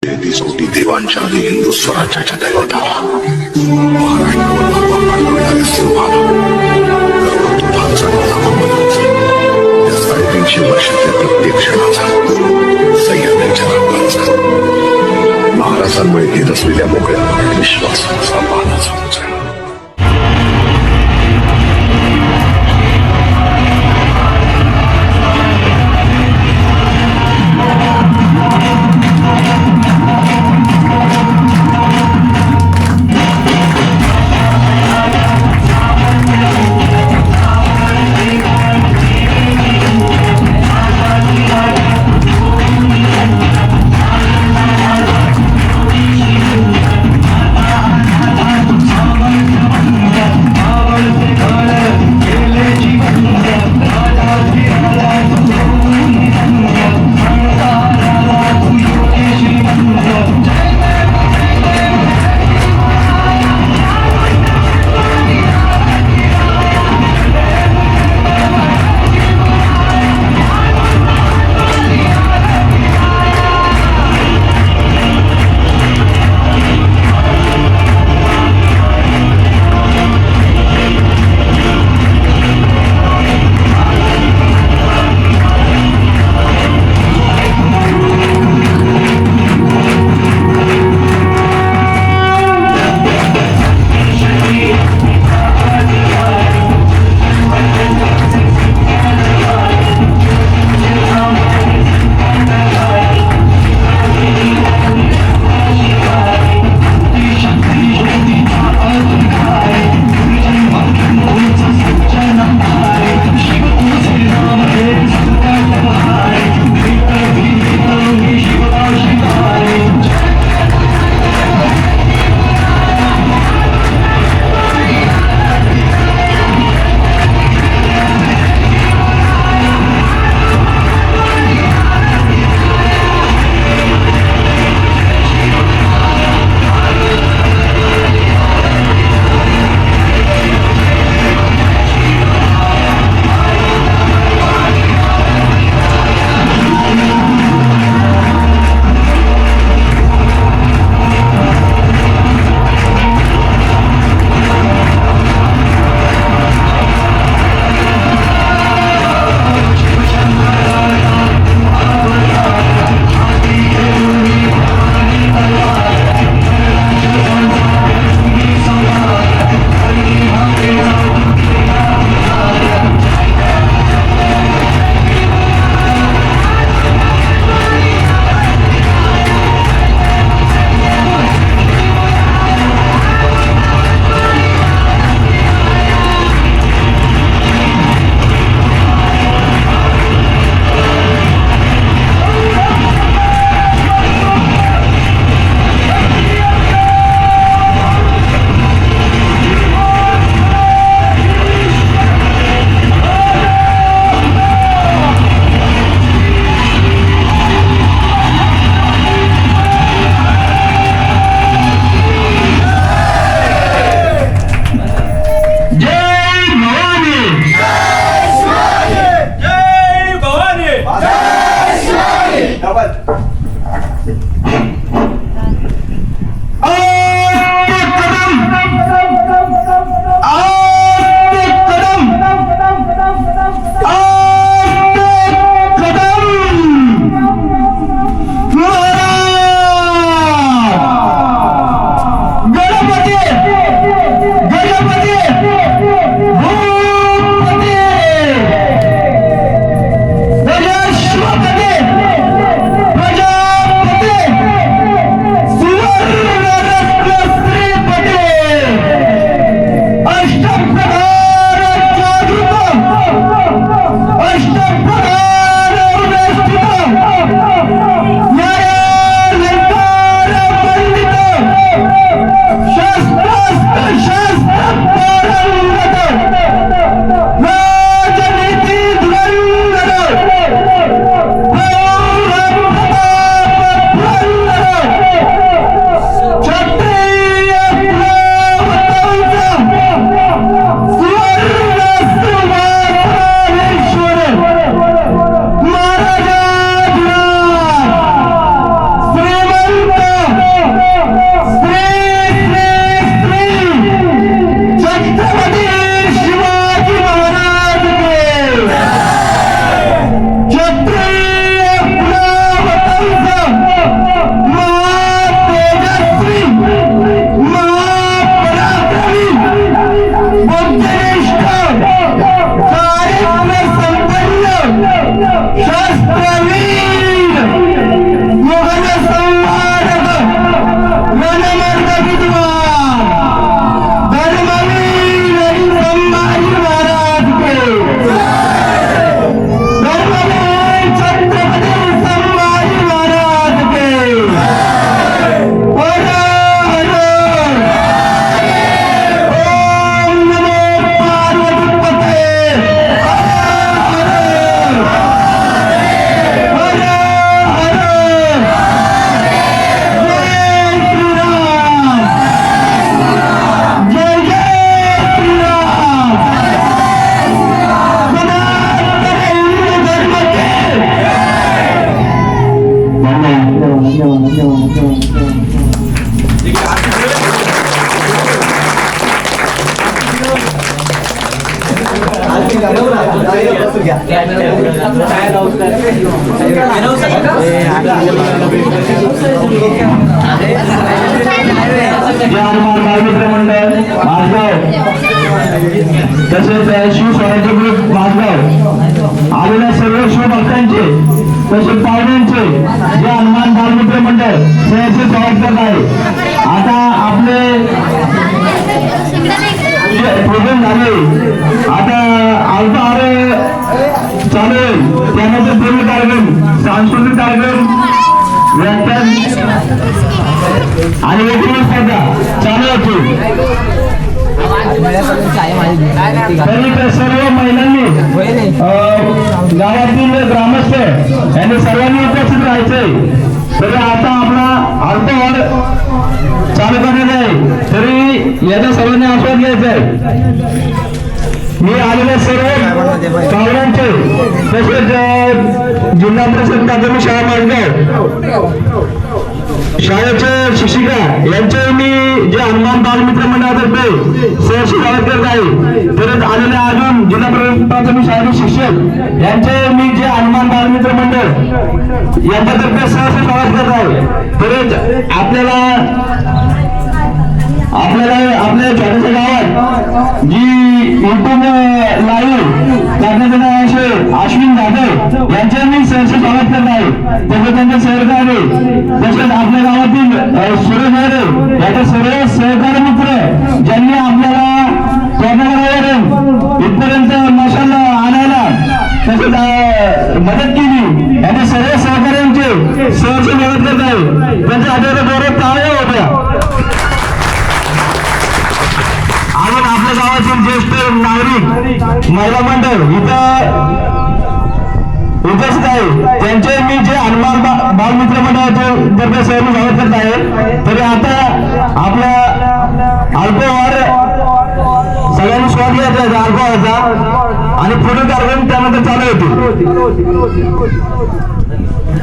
33 कोटी देवांच्या आधी हिंदू स्वराज्याच्या दैवताला महाराष्ट्रावर भगवा पाठवणाऱ्या सिंहाला करोडो तुफांचा नावा बनवतो. या 350 वर्षाच्या प्रत्येक क्षणाचा सह्याद्रीच्या रंगाचा महाराजांमुळे घेत असलेल्या मोकळ्या मनात विश्वासाचा मानाचा उचल. तसेच शिवस्वराज्य ग्रुप माझगाव आलेल्या सर्व शिवभक्तांचे तसेच पाहुण्यांचे जे हनुमान बालमित्र मंडळ सहर्ष स्वागत करत आहे. आता आपले प्रोग्राम झाले, आता अल्पहार चालू होईल, त्यानंतर पूर्ण कार्यक्रम, सांस्कृतिक कार्यक्रम, व्याख्यान आणि वेगवेगळी स्पर्धा चालू होती. सर्व महिलांनी गावातील ग्रामस्थ यांनी सर्वांनी उपस्थित राहायचंय. तरी आता आपला अल्पहार चालू करण्यात आहे, तरी याचा सर्वांनी आस्वाद घ्यायचा आहे. मी आलेल्या सर्व पाहुण्यांचे तसेच जिल्हा परिषद प्राथमिक शाळा माझगाव शाळेचे शिक्षिका यांचे मी जे हनुमान बालमित्र मंडळातर्फे सहर्ष स्वागत करत आहे. तसेच आलेल्या अजून जिल्हा प्राथमिक शाळेचे शिक्षक यांचे मी जे हनुमान बालमित्र मंडळ यांच्यातर्फे सहर्ष स्वागत करत आहे. तसेच आपल्या छोट्याशा गावात जी युट्यूब लाईव्ह करण्यात असे अश्विन जाधव यांचे मी सहर्ष स्वागत करत आहे. तसेच त्यांचे सहकारी, तसेच आपल्या गावातील सुरेश यादव याचे सर्व सहकारी मित्र ज्यांनी आपल्याला कोणावरून इथपर्यंत मशाल आणायला तसेच मदत केली, यांचे सर्व सहकार्यांचे सहर्ष स्वागत करत आहे. त्यांच्या हाताचा गौरव टाळ्या होत्या. आपण आपल्या गावातील ज्येष्ठ नागरिक महिला मंडळ इथं उपस्थित आहे, त्यांचे मी जे हनुमान बालमित्र मंडळाचे तर्फे सहर्ष स्वागत करत आहे. तरी आता आपल्या अल्पहार सगळ्यांनी स्वाद घ्यायचा आहे अल्पहाराचा, आणि पुढील कार्यक्रम त्यानंतर चालू होतील.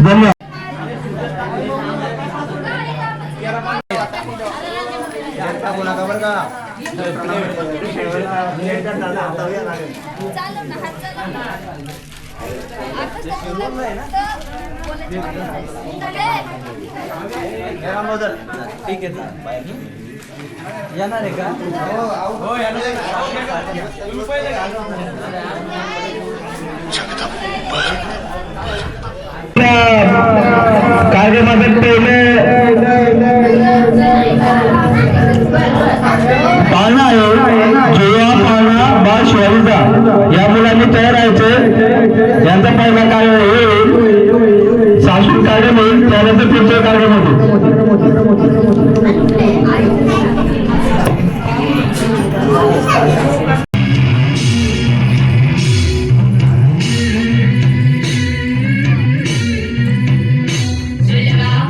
धन्यवाद. ठीक आहे, येणार आहे का? हो येणार. कार्यक्रमात पहिले पाळणा आहे, जुळवा पाळणा बाळ शिवाजीचा, या मुलांनी तयार राहायचे. यांचा पहिला कार्यक्रम होईल, सांस्कृतिक कार्यक्रम होईल, त्यानंतर पुढचा कार्यक्रम होईल. Jai Ram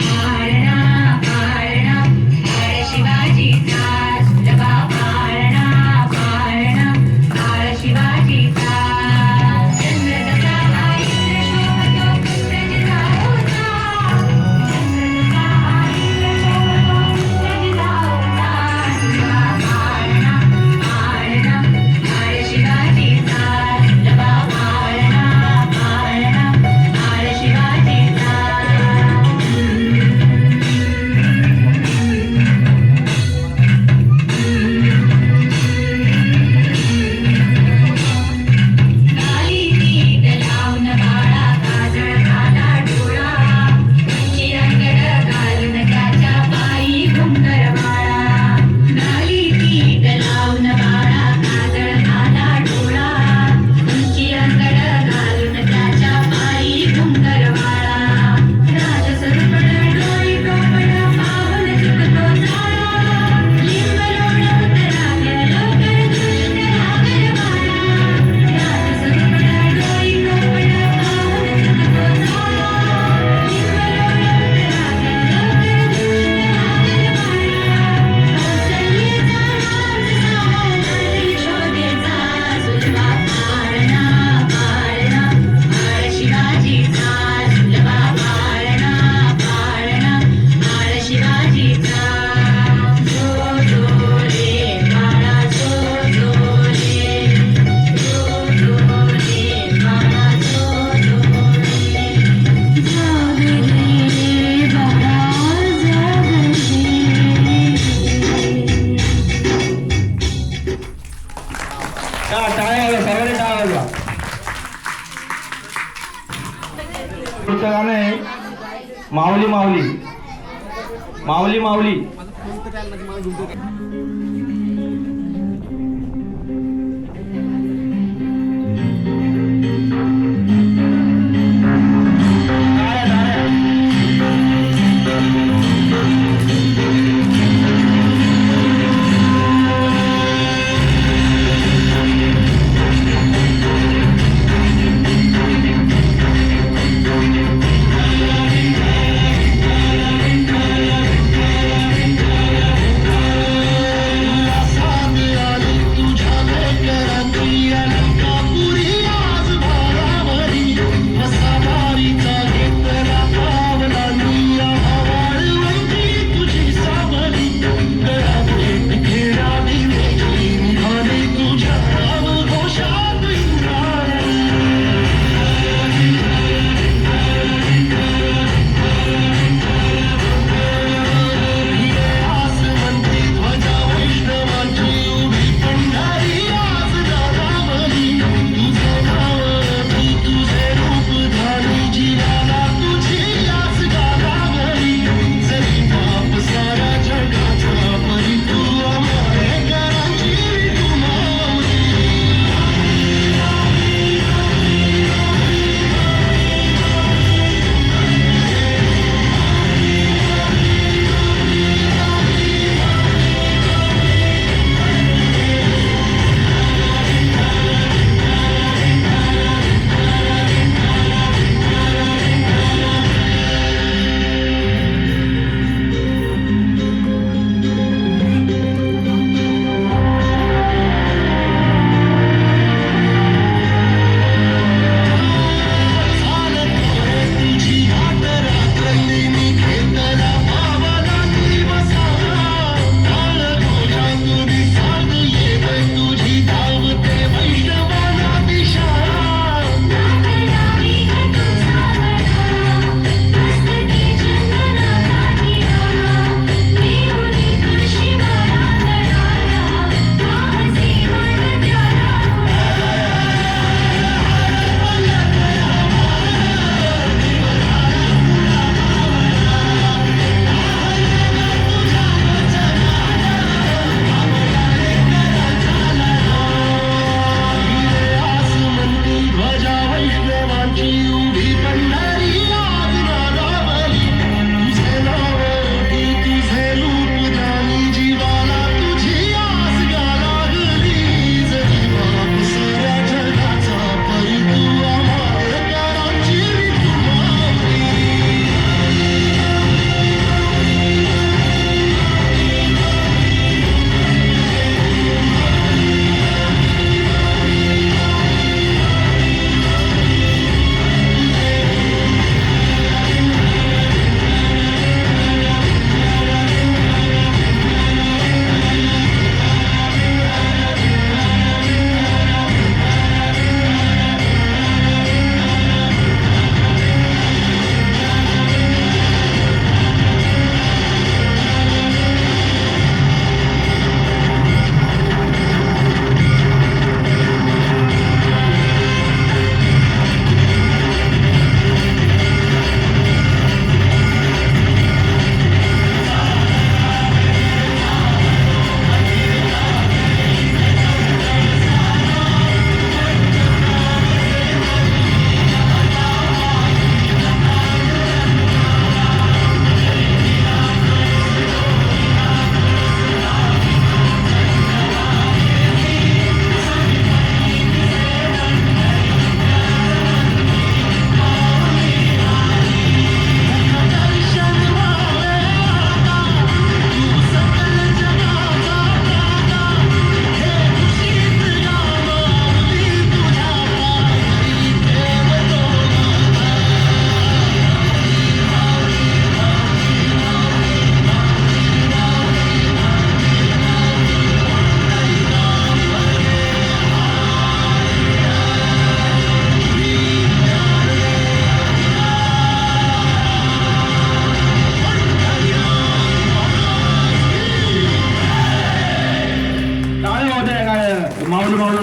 माऊली माऊली माऊली माऊली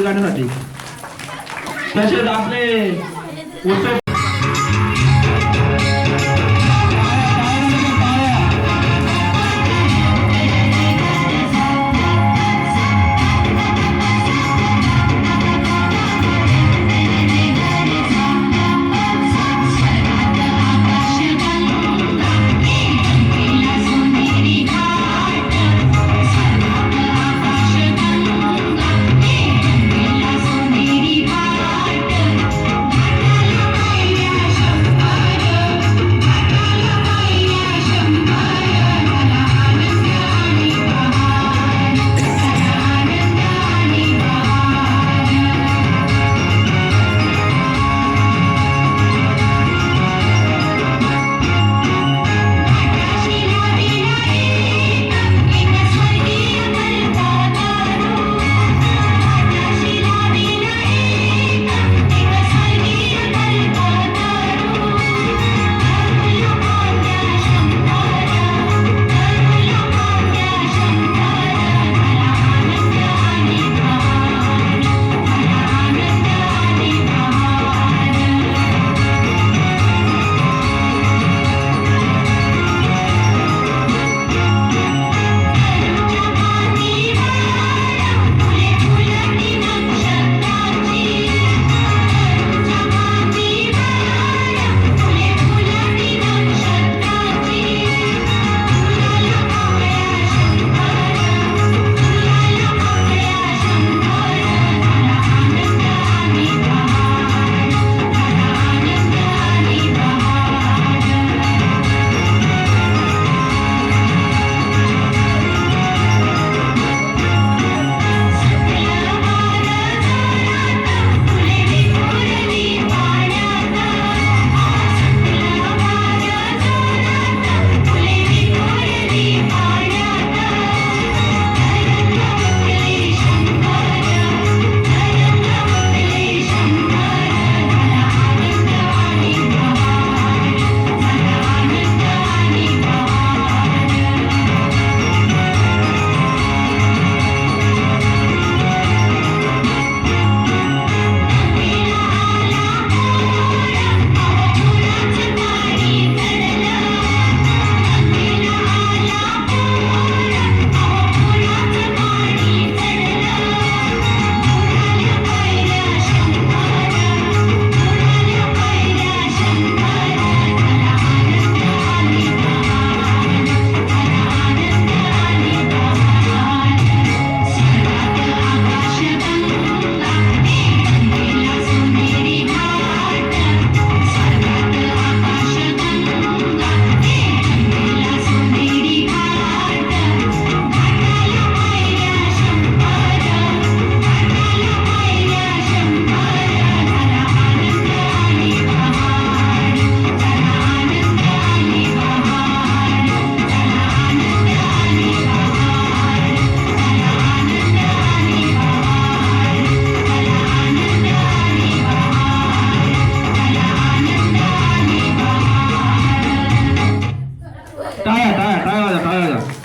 गाण्यासाठी तसेच आपले उत्सव टाळ्या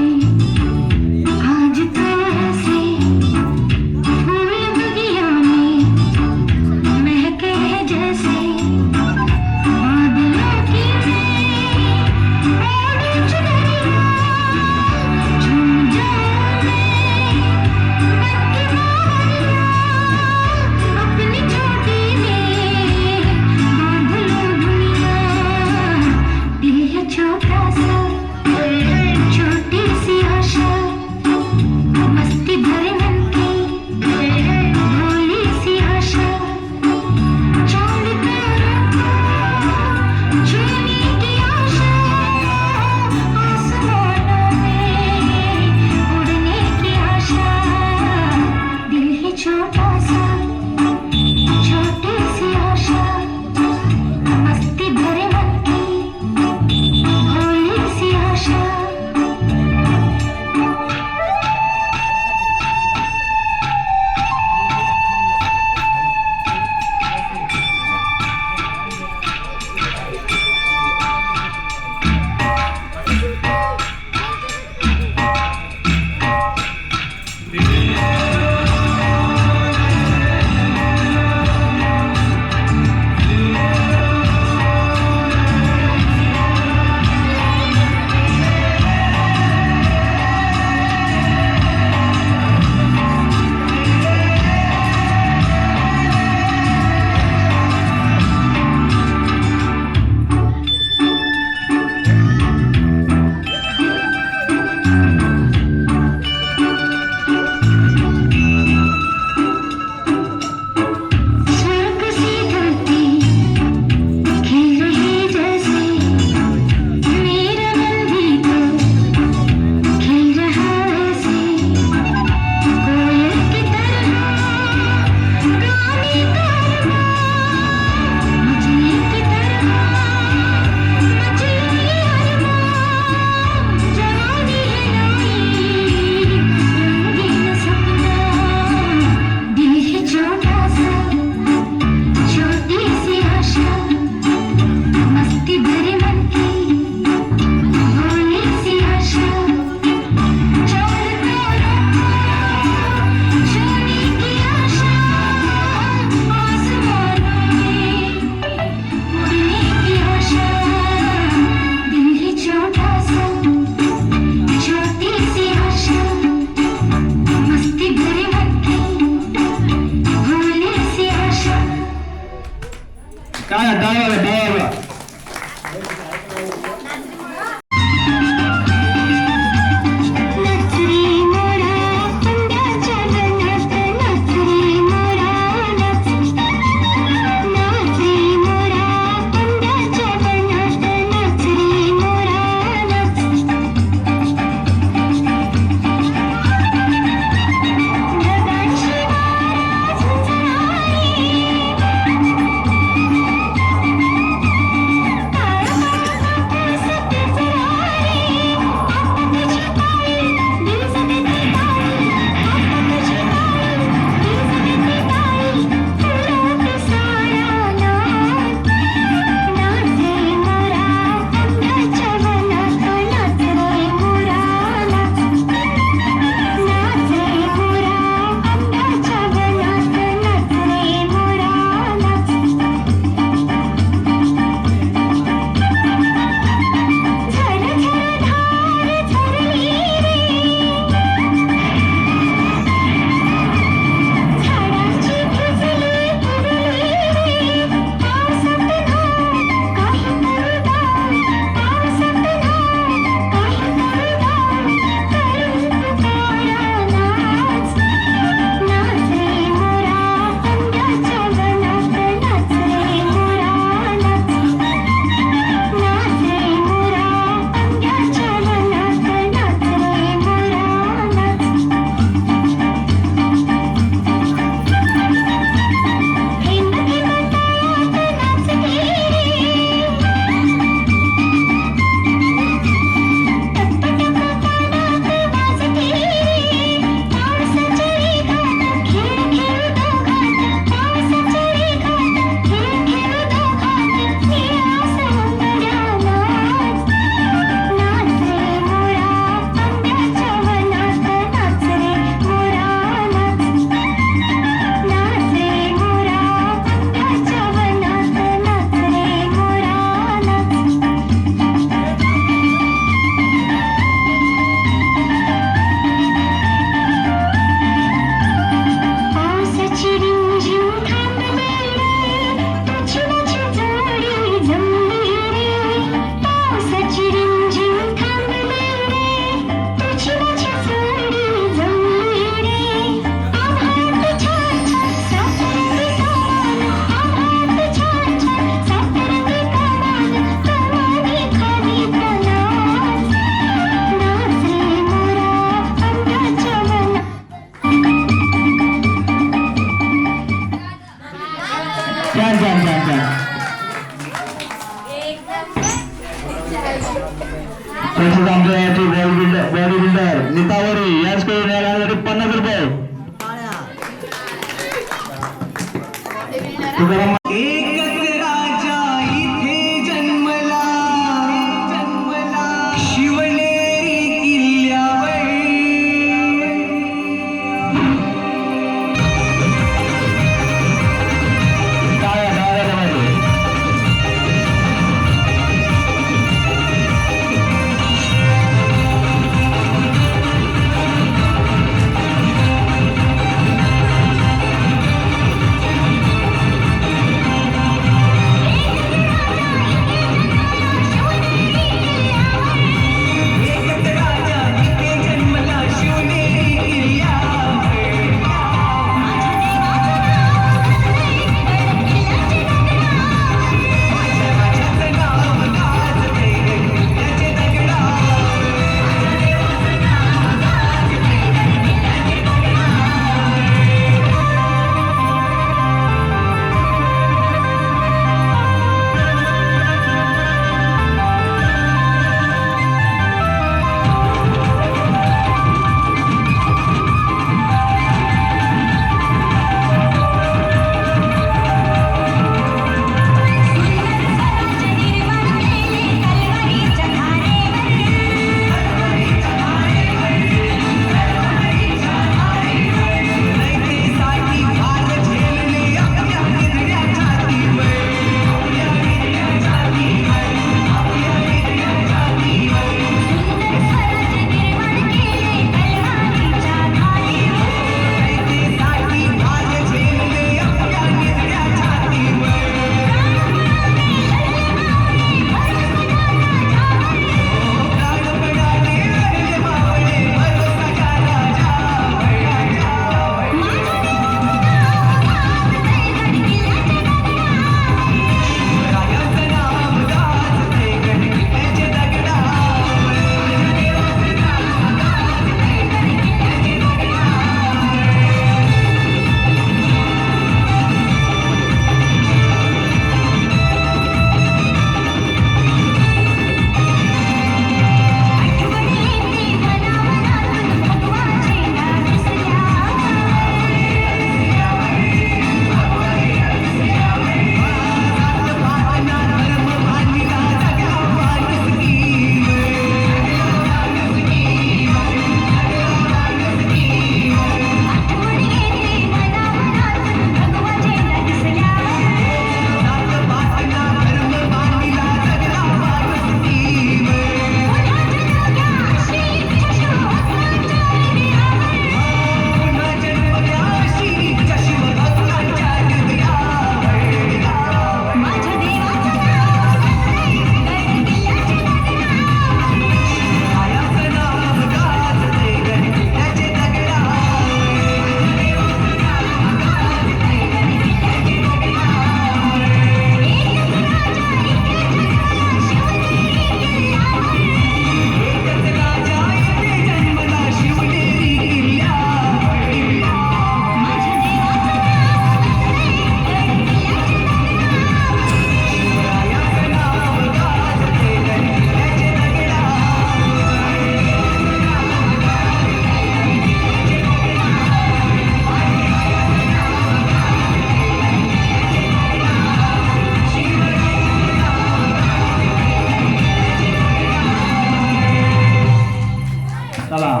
चला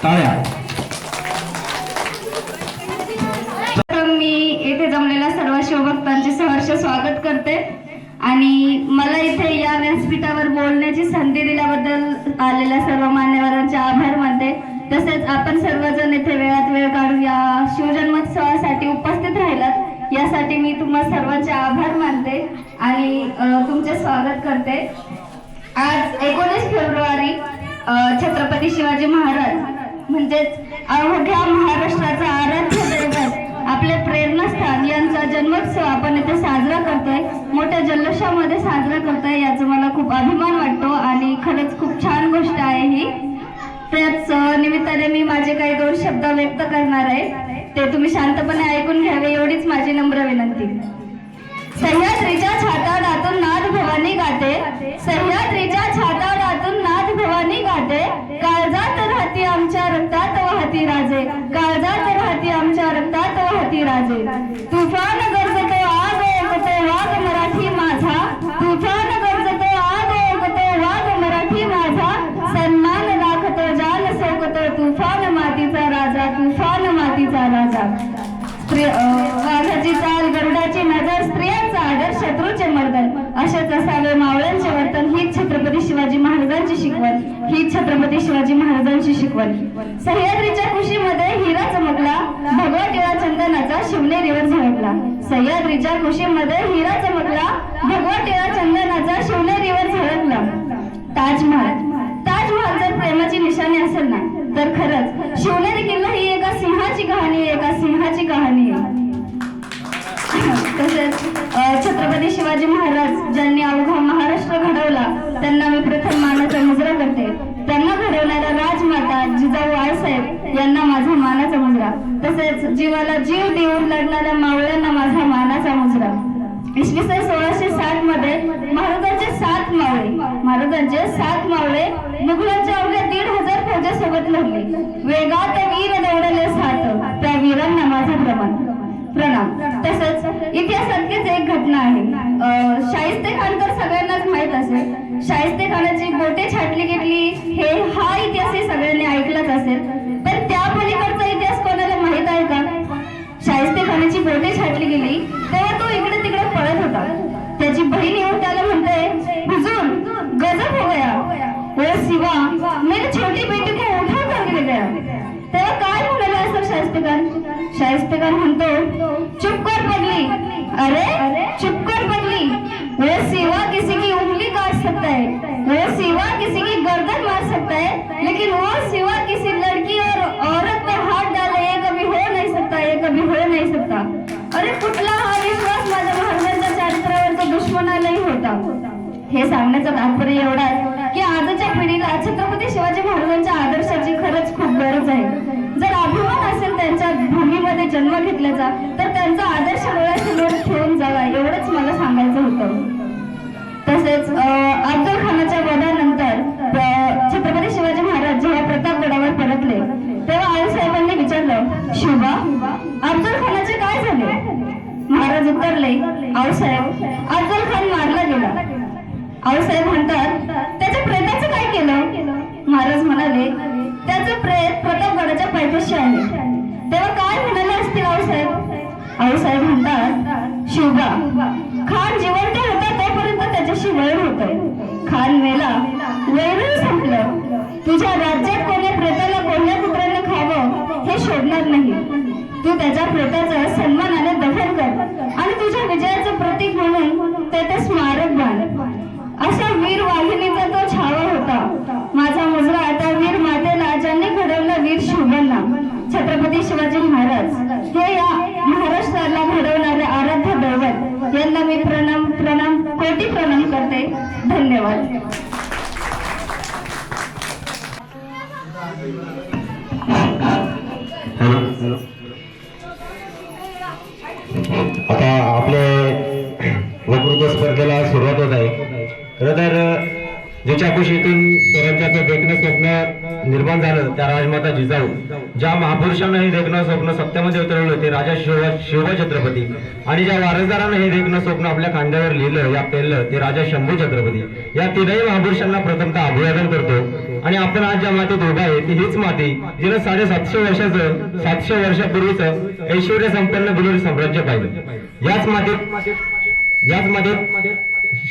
टाळ्या. मी येथे जमलेल्या सर्व शिवभक्तांचे सहर्ष स्वागत करते आणि मला इथे या व्यासपीठावर बोलण्याची संधी दिल्याबद्दल आलेल्या सर्व मान्यवरांचे आभार मानते. तसेच आपण सर्वजण इथे वेळात वेळ काढून या शिवजन्मोत्सवासाठी उपस्थित राहिलात यासाठी मी तुम्हा सर्वांचे आभार मानते आणि तुमचे स्वागत करते. आज 19 फेब्रुवारी छत्रपती शिवाजी महाराज म्हणजेच अवघ्या महाराष्ट्राचा आराध्य दैवत आपले प्रेरणास्थान यांचा जन्मोत्सव आपण इथे साजरा करतोय. मोठ्या जल्लोषामध्ये साजरा करतोय याचा मला खूप अभिमान वाटतो आणि खरंच खूप छान गोष्ट आहे ही. त्याच निमित्ताने मी माझे काही 2 शब्द व्यक्त करणार आहे ते तुम्ही शांतपणे ऐकून घ्यावे एवढीच माझी नम्र विनंती. सह्याद्रीच्या छाताडातून नाथ भवानी गाते, सह्याद्रीच्या छाताडातून नाथ भवानी गाते, काळजात राहती आमच्या रक्तात वाहती राजे, काळजात राहती आमच्या रक्तात वाहती राजे. तुफान गरजतो आग ओळखतो वाघ मराठी माझा, तुफान गरजतो आग ओळखतो वाघ मराठी माझा, सन्मान राखतो जान सोकतो तुफान मातीचा राजा, तुफान मातीचा राजा. वाघाची चाल गरुडाची नजर, स्त्रियांचा आदर शत्रूचे मर्दन, असेच असावे मावळ्यांचे वर्तन. ही छत्रपती शिवाजी महाराजांची शिकवण, ही छत्रपती शिवाजी महाराजांची शिकवण. सह्याद्रीच्या कुशीमध्ये हिरा चमकला, भगवा टिळा चंदनाचा शिवनेरीवर झळकला. सह्याद्रीच्या कुशीमध्ये हिरा चमकला, भगवा टिळा चंदनाचा शिवनेरीवर झळकला. ताजमहाल, ताजमहाल जर प्रेमाची निशाणी असेल ना तर खरंच शिवनेरी किल्ला ही एका सिंहाची कहाणी आहे, एका सिंहाची कहाणी आहे. तसेच छत्रपती शिवाजी महाराज ज्यांनी अवघा महाराष्ट्र घडवला त्यांना मी प्रथम मानाचा मुजरा करते. त्यांना घडवणाऱ्या राजमाता जिजाऊ आळसाहेब यांना माझा मानाचा मुजरा. तसेच जीवाला जीव देऊन लढणाऱ्या मावळ्यांना माझा मानाचा मुजरा. इसवी सन 1660 मध्ये महाराजांचे 7 मावळे मुघलांच्या अवघ्या 1500 फौजासोबत लढले. वेगात वीर दौडले साथ, त्या वीरांना माझा प्रणाम. तसंच इतिहासातलीच एक घटना आहे. शाहिस्ते खान तर सगळ्यांनाच माहित असेल. शाहिस्ते खानाची बोटे छाटली गेली हा इतिहासही सगळ्यांनी ऐकलाच असेल. पण त्या पलीकडचा इतिहास कोणाला माहित आहे का? शाहिस्ते खानाची बोटे छाटली गेली तेव्हा तो इकडे तिकडे पळत होता. त्याची बहीण येऊन त्याला म्हणते, हुजूर गजब हो गया, ओ शिवा मेरी छोटी बेटी को उठा कर ले गया. तेव्हा काय म्हणाला असं शाहिस्ते खान? शाहिस्ते खान म्हणतो, चुप कर पगली, अरे चुप कर पगली, वो शिवा किसी की उंगली काट सकता है, वो शिवा किसी की गर्दन मार सकता है, लेकिन वो शिवा किसी लड़की और औरत पर हाथ डाले ये कभी हो नहीं सकता, ये कभी हो नहीं सकता. अरे कुठला हा विश्वास माझ्या महाराजांच्या चारित्र्यावर तो दुश्मनालाही होता. हे सांगण्याचं तात्पर्य एवढा आहे की आजच्या पिढीला छत्रपती शिवाजी महाराजांच्या आदर्शाची खरंच खूप गरज आहे. जर अभिमान असेल त्यांच्या भूमीमध्ये जन्म घेतल्याचा तर त्यांचा आदर्श डोळ्यासमोर ठेवून जावा एवढंच मला सांगायचं होतं. तसेच अफजल खानाच्या वधानंतर छत्रपती शिवाजी महाराज जेव्हा प्रतापगडावर परतले तेव्हा आळसाहेबांनी विचारलं, शिवबा अफजल खानाचे काय झाले? महाराज उत्तरले, आऊसाहेब अफजल खान मारला गेला. आऊसाहेब म्हणतात, त्याच्या प्रेताचं काय केलं? महाराज म्हणाले, त्याचं प्रेत प्रतापगडाच्या पायथ्याशी आहे. तेव्हा काय म्हणाले असतील आऊसाहेब? आऊसाहेब म्हणतात, शिवबा खान जिवंत होता तोपर्यंत त्याच्याशी वैर होतं. खान मेला, वैरही संपलं. तुझ्या राज्यात कोण्या प्रेताला कोण्या पुत्राने खावं हे शोधणार नाही. तू त्याच्या प्रेताचं सन्मानाने दफन कर आणि तुझ्या विजयाचं प्रतीक म्हणून ते स्मारक बांध. अशा वीर वाघिणीचा तो छावा होता. माझा मुजरा आता वीर मातेला ज्यांनी घडवलं वीर शिवबांना. छत्रपती शिवाजी महाराज हे या महाराष्ट्राला घडवणारे आराध्य दैवत यांना मी प्रणाम कोटी प्रणाम करते. धन्यवाद. आता आपले वक्तृत्व स्पर्धेला सुरुवात होत आहे. खरं तर ज्याच्या कुशीतून स्वराज्याचं देखणं स्वप्न निर्माण झालं त्या राजमाता जिजाऊ, ज्या महापुरुषांना हे देखणं स्वप्न सत्यामध्ये उतरवलं ते राजा शिवबा छत्रपती, आणि ज्या वारसदारानं हे देखणं स्वप्न आपल्या खांद्यावर लिहिलं या पेरलं ते राजा शंभू छत्रपती. या तीनही महापुरुषांना प्रथमतः अभिवादन करतो. आणि आपण आज ज्या मातीत उभा आहे ती हीच माती जिनं 750 वर्षाचं 700 वर्षापूर्वीचं ऐश्वर्य संपन्न बिलोरी साम्राज्य पाहिलं। याच मातीत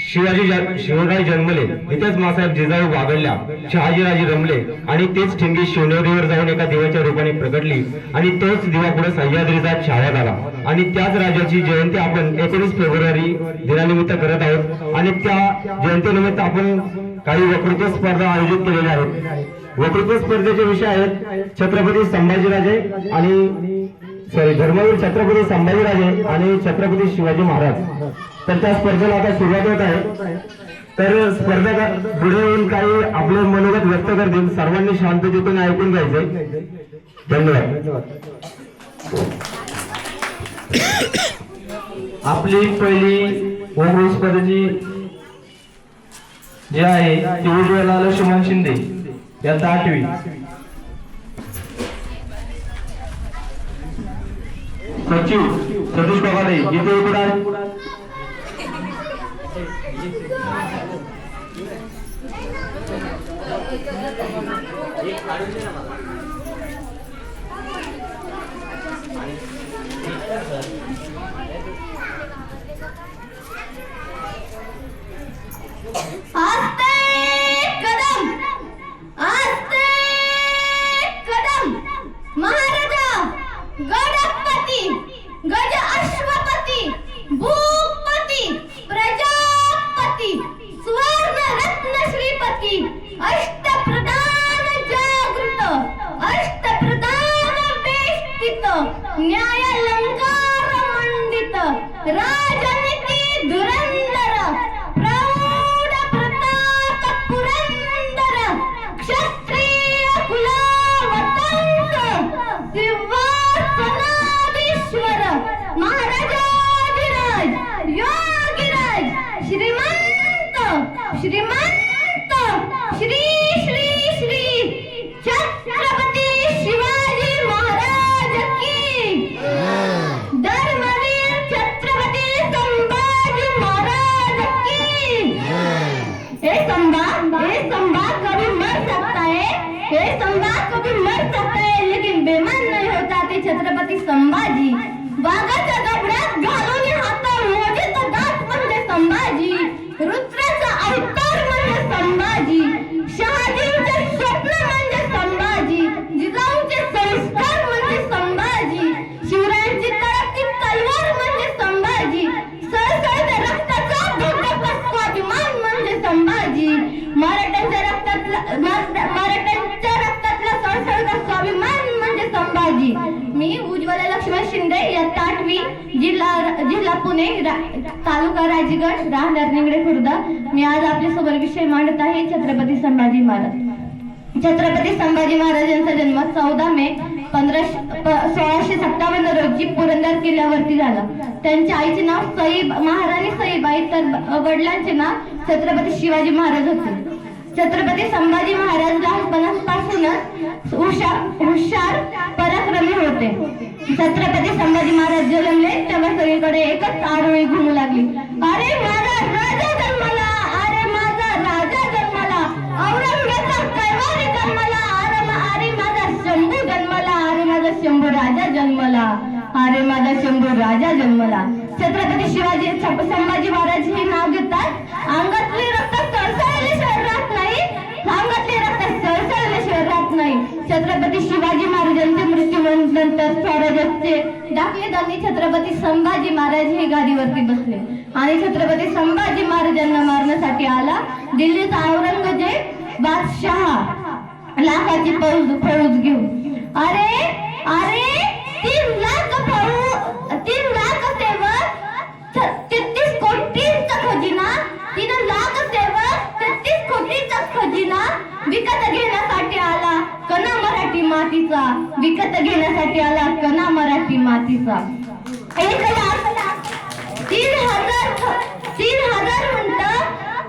शिवराय जन्मले, इथेच मासाहेब जिजाऊ वागडल्या, शहाजीराजे रमले आणि तेच ठिंगी शिवनेरीवर जाऊन एका दिव्याच्या रूपाने प्रगटली आणि तोच दिवा पुढे सह्याद्रीचा छावा झाला आणि त्याच राजाची जयंती आपण 19 फेब्रुवारी दिनानिमित्त करत आहोत आणि त्या जयंतीनिमित्त आपण काही वक्तृत्व स्पर्धा आयोजित केलेल्या आहेत। वक्तृत्व स्पर्धेचे विषय आहेत छत्रपती संभाजीराजे आणि धर्मवीर छत्रपती संभाजीराजे आणि छत्रपती शिवाजी महाराज। तर त्या स्पर्धेला आता सुरुवात होत आहे। तर स्पर्धक पुढे येऊन काही आपले मनोगत व्यक्त करतील, सर्वांनी शांततेतून ऐकून घ्यायचे। धन्यवाद। आपली पहिली वक्तृत्व स्पर्धेची जी आहे ती उज्ज्वला लक्ष्मण शिंदे, इयत्ता 8वी। सचिव सतीश पगारे जिथे उभा आहे। आस्ते कदम, आस्ते कदम। महाराजा गणपती, गज अश्वपती, भूपती, प्रजापती, स्वर्ण रत्न श्रीपती, अष्टप्रधान जागृत, अष्टप्रधान वेष्टित, न्यायालंकार मंडित, राजनीती धुरंधर, प्रौढ प्रताप पुरंदर, क्षत्रिय कुलावतंस, सिंहासनाधीश्वर, महाराजाधिराज, योगीराज, श्रीमंत, श्रीमंत, श्री श्री श्री छत्रपती शिवाजी महाराज की, धर्मवीर छत्रपती संभाजी महाराज की। हे संभा कभी मर सकता है, हे संभा कभी मर सकता है, लेकिन बेमान नहीं होता ते छत्रपती संभाजी। वाघाच्या गबड्यात घालून हातात मोजेचं दात म्हणजे संभाजी, रुद्राचा अवतार म्हणजे संभाजी, शहाजींचे स्वप्न म्हणजे संभाजी, जिजाऊंचे संस्कार म्हणजे संभाजी, शिवरायांची तळपती तलवार म्हणजे संभाजी, सळसळत्या रक्ताचा धोका स्वाभिमान म्हणजे संभाजी, मराठ्यांच्या रक्तातला सळसळता स्वाभिमान म्हणजे संभाजी। मी उज्ज्वला लक्ष्मण शिंदे, इयत्ता 8वी, जिल्हा पुणे, तालुका राजगड, राहणार निंगडे खुर्द। मी आज आपल्या समोर विषय मांडत आहे छत्रपती संभाजी महाराज। छत्रपती संभाजी महाराजांचा जन्म 14 मे 1657 रोजी पुरंदर किल्ल्यावरती झाला। त्यांच्या आईचे नाव महाराणी सईबाई, तर वडिलांचे नाव छत्रपती शिवाजी महाराज होते। छत्रपती संभाजी महाराज लहानपणापासूनच हुशार पराक्रमी होते। छत्रपती संभाजी महाराज जन्मले तेव्हा सगळीकडे एकच आरोळी घुमू लागली, अरे माझा राजा जन्मला, अरे माझा राजा जन्मला, औरंगजेबाचा कैवारी जन्मला, अरे माझा शंभू जन्मला, अरे माझा शंभू राजा जन्मला, अरे माझा शंभू राजा जन्मला। छत्रपती संभाजी महाराज हे नाव घेतात, अंगातले रक्त सळसळल्याशिवाय राहत नाही, अंगातले रक्त सळसळल्याशिवाय राहत नाही। छत्रपती शिवाजी महाराजांच्या मृत्यूनंतर स्वराज्याचे दाखले त्यांनी छत्रपती संभाजी महाराज हे गादीवरती बसले आणि छत्रपती संभाजी महाराजांना मारण्यासाठी आला दिल्लीचा औरंगजेब बादशाह लाखाची फौज घेऊन। अरे 3 लाख सेवक, 33 कोटींचा खजिना, 3 लाख सेवक, 33 कोटींचा खजिना विकत घेण्यासाठी आला कना मराठी मातीचा, विकत घेण्यासाठी आला कना मराठी मातीचा। 1 लाख 3,000 उंट,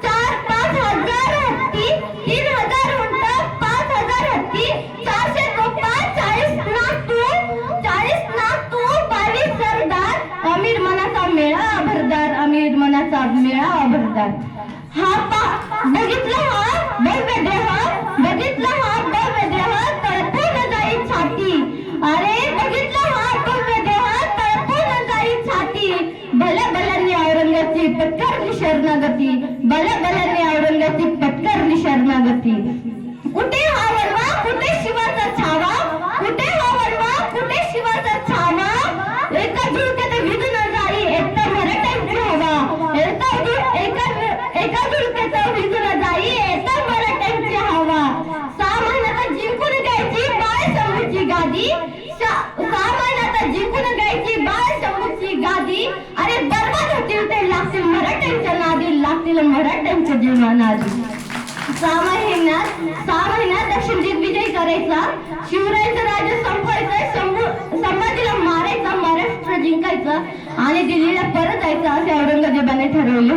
4-5 हजार हत्ती, 3,000 उंट, 5,000 हत्ती, 400 तोफा, 40 नातू, 22 सरदार, अमीर मनाचा मेळा भरदार, अमीर मनाचा मेळा भरदार। हा बघितलं, हा भव्य देह, बघितलं गादी, 6 महिन्यात जिंकून घ्यायची बाळ शंभूची गादी. अरे बरबाद होतील ते, लागतील मराठ्यांच्या नादी, लागतील मराठ्यांच्या जीवनानादी. 6 महिन्यात दक्षिण दिग्विजय करायचा, शिवरायांचं राज्य संपवायचं, संभाजीला मारायचा, महाराष्ट्र जिंकायचं आणि दिल्लीला परत जायचं असे औरंगजेबाने ठरवले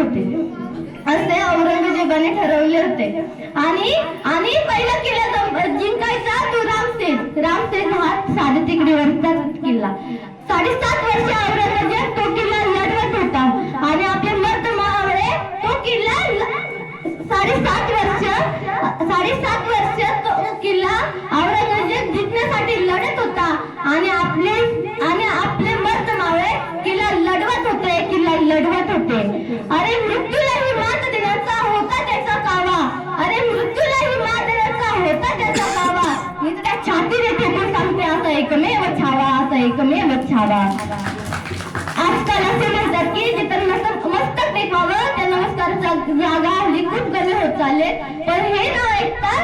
होते. आणि पहिला किल्ला जिंकायचा तो रामसेन हा साडे तिकडीवरचा किल्ला. 7.5 वर्ष औरंगजेब तो किल्ला लढवत होता आणि आपल्या मर्दमामुळे तो किल्ला 7.5 वर्ष तो किल्ला औरंगजेब जिंकण्यासाठी लढत होता आणि आपले मर्दमामुळे किल्ला लढवत होते. अरे मृत्यूलाही मात देण्याचा होता त्याचा कावा, मी तर त्या छातीने ठोकून सांगते, असा एकमेव छावा. आजकाल असे म्हणतात की जिथं मस्तक देखावं त्या नमस्काराचा जागा हल्ली खूप कमी होत चालले, पण हे न ऐकता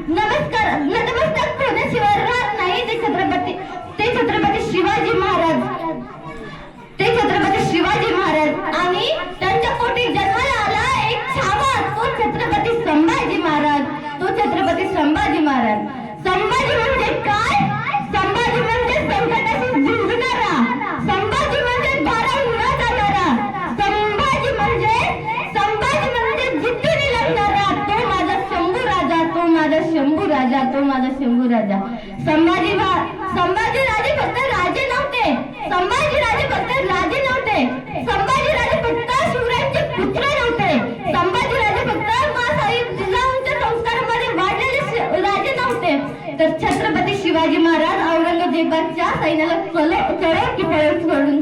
नतमस्तक होण्याशिवाय राहत नाही. ते छत्रपती शिवाजी महाराज आणि त्यांच्या पोटी जन्माला आला एक छावा, तो छत्रपती संभाजी महाराज. संभाजी म्हणजे काय? संभाजी म्हणजे संकटाशी झुंजणारा, संभाजी म्हणजे भारावून न जाणारा, संभाजी म्हणजे जिद्दीने लढणारा, तो माझा शंभू राजा. संभाजी राजे फक्त राजे नव्हते, संभाजी राजे फक्त शिवरायांचे पुत्र नव्हते, संभाजी राजे फक्त माँसाहेब जिजाऊंच्या संस्कारामध्ये वाढलेले राजे नव्हते, तर छत्रपती शिवाजी महाराज औरंगजेबाच्या सैन्याला चढव की पळून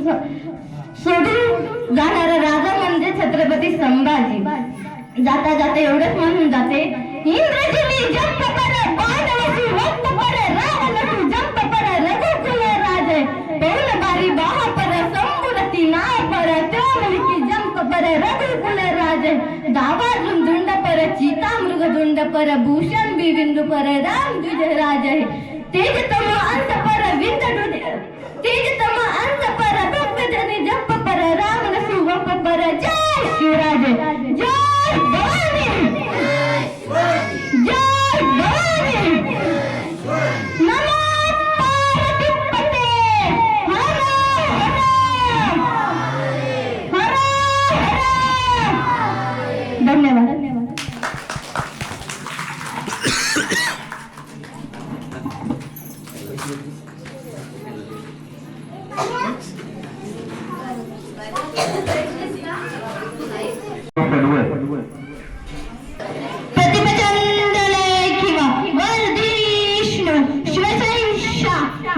सोडून जाणारा राजा म्हणजे छत्रपती संभाजी. जाता जाता एवढंच म्हणून जाते, इंद्रजिनी जंप पर, पांडवसी वंप पर, रावण जंप पर, रघुकुल राजे, पौल बारी बाह पर, संपुरती नाय पर, त्योमलिकी जंप पर, रघुकुल राजे, दावाजुन दुंड पर, चीता मृग दुंड पर, भूषण बिबिंदु पर, राम द्विज राजे, तेजतम अंत पर, तेजतम अंत पर, भक्तजनी जंप पर, रावण सुवंप पर, जय शिवराजे, जय भवानी, जय भवानी, नमो पार्वतीपते, हर हर. धन्यवाद.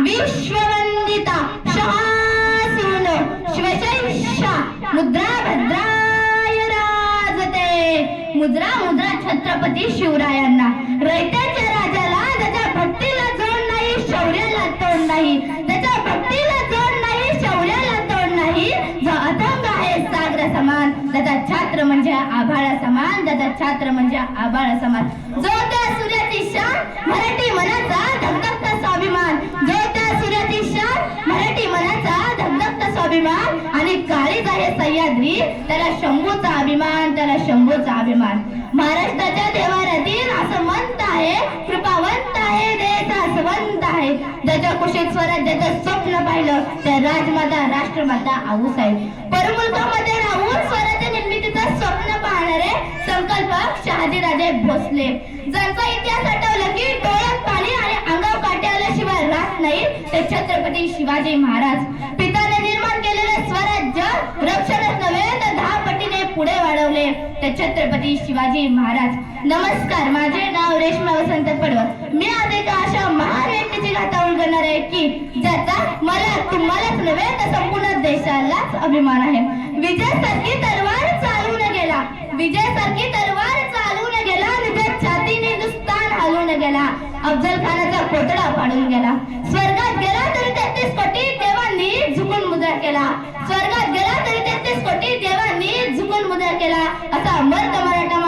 विश्ववंदिता शहासून शिवशैषा मुद्रा भद्राय राजते. मुद्रा छत्रपती शिवरायांना, रयतेच्या राजाला त्याच्या भक्तीला जोड नाही, शौर्याला तोड नाही, त्याच्या भक्तीला जोड नाही, शौर्याला तोड नाही. जो अथंग आहे सागर समान, त्याचा छात्र म्हणजे आभाळा समान, जो त्या सूर्याची शान मराठी मनाचा धगधगता स्वाभिमान, आणि काळीज आहे सह्याद्री, त्याला शंभूचा अभिमान. महाराष्ट्राच्या देवाऱ्यातील असं मंत आहे, कृपावंत आहे, देशाचा असवंत आहे, ज्याच्या कुशीत स्वराज्याचं स्वप्न पाहिलं त्या राजमाता राष्ट्रमाता आऊसाहेब. परमुलकामध्ये राहून स्वराज्य निर्मितीचं स्वप्न पाहणारे संकल्पक शहाजीराजे भोसले, ज्यांचा इतिहास आठवला की डोळ्यात पाणी आणि अंगावर काटे आल्याशिवाय राहत नाही, ते छत्रपती शिवाजी महाराज. पिताने निर्माण केलेले स्वराज्य रक्षणच नव्हे तर 10 पटीने पुढे वाढवले ते छत्रपती शिवाजी महाराज. नमस्कार, माझे नाव रेश्मा वसंत पडवळ. मी आज एका अशा महान व्यक्तीची गाथा उलगडणार आहे की ज्याचा मला तुम्हालाच नव्हे तर संपूर्ण देशालाच अभिमान आहे. विजयासारखी तलवार चालून गेला, निजत छातीने हिंदुस्थान हलवून गेला, अफजल खानाचा कोटडा पाडून गेला. स्वर्गात गेला तरी 33 कोटी देवांनी झुकून मुद्रा केला, असा अमर्थ मराठा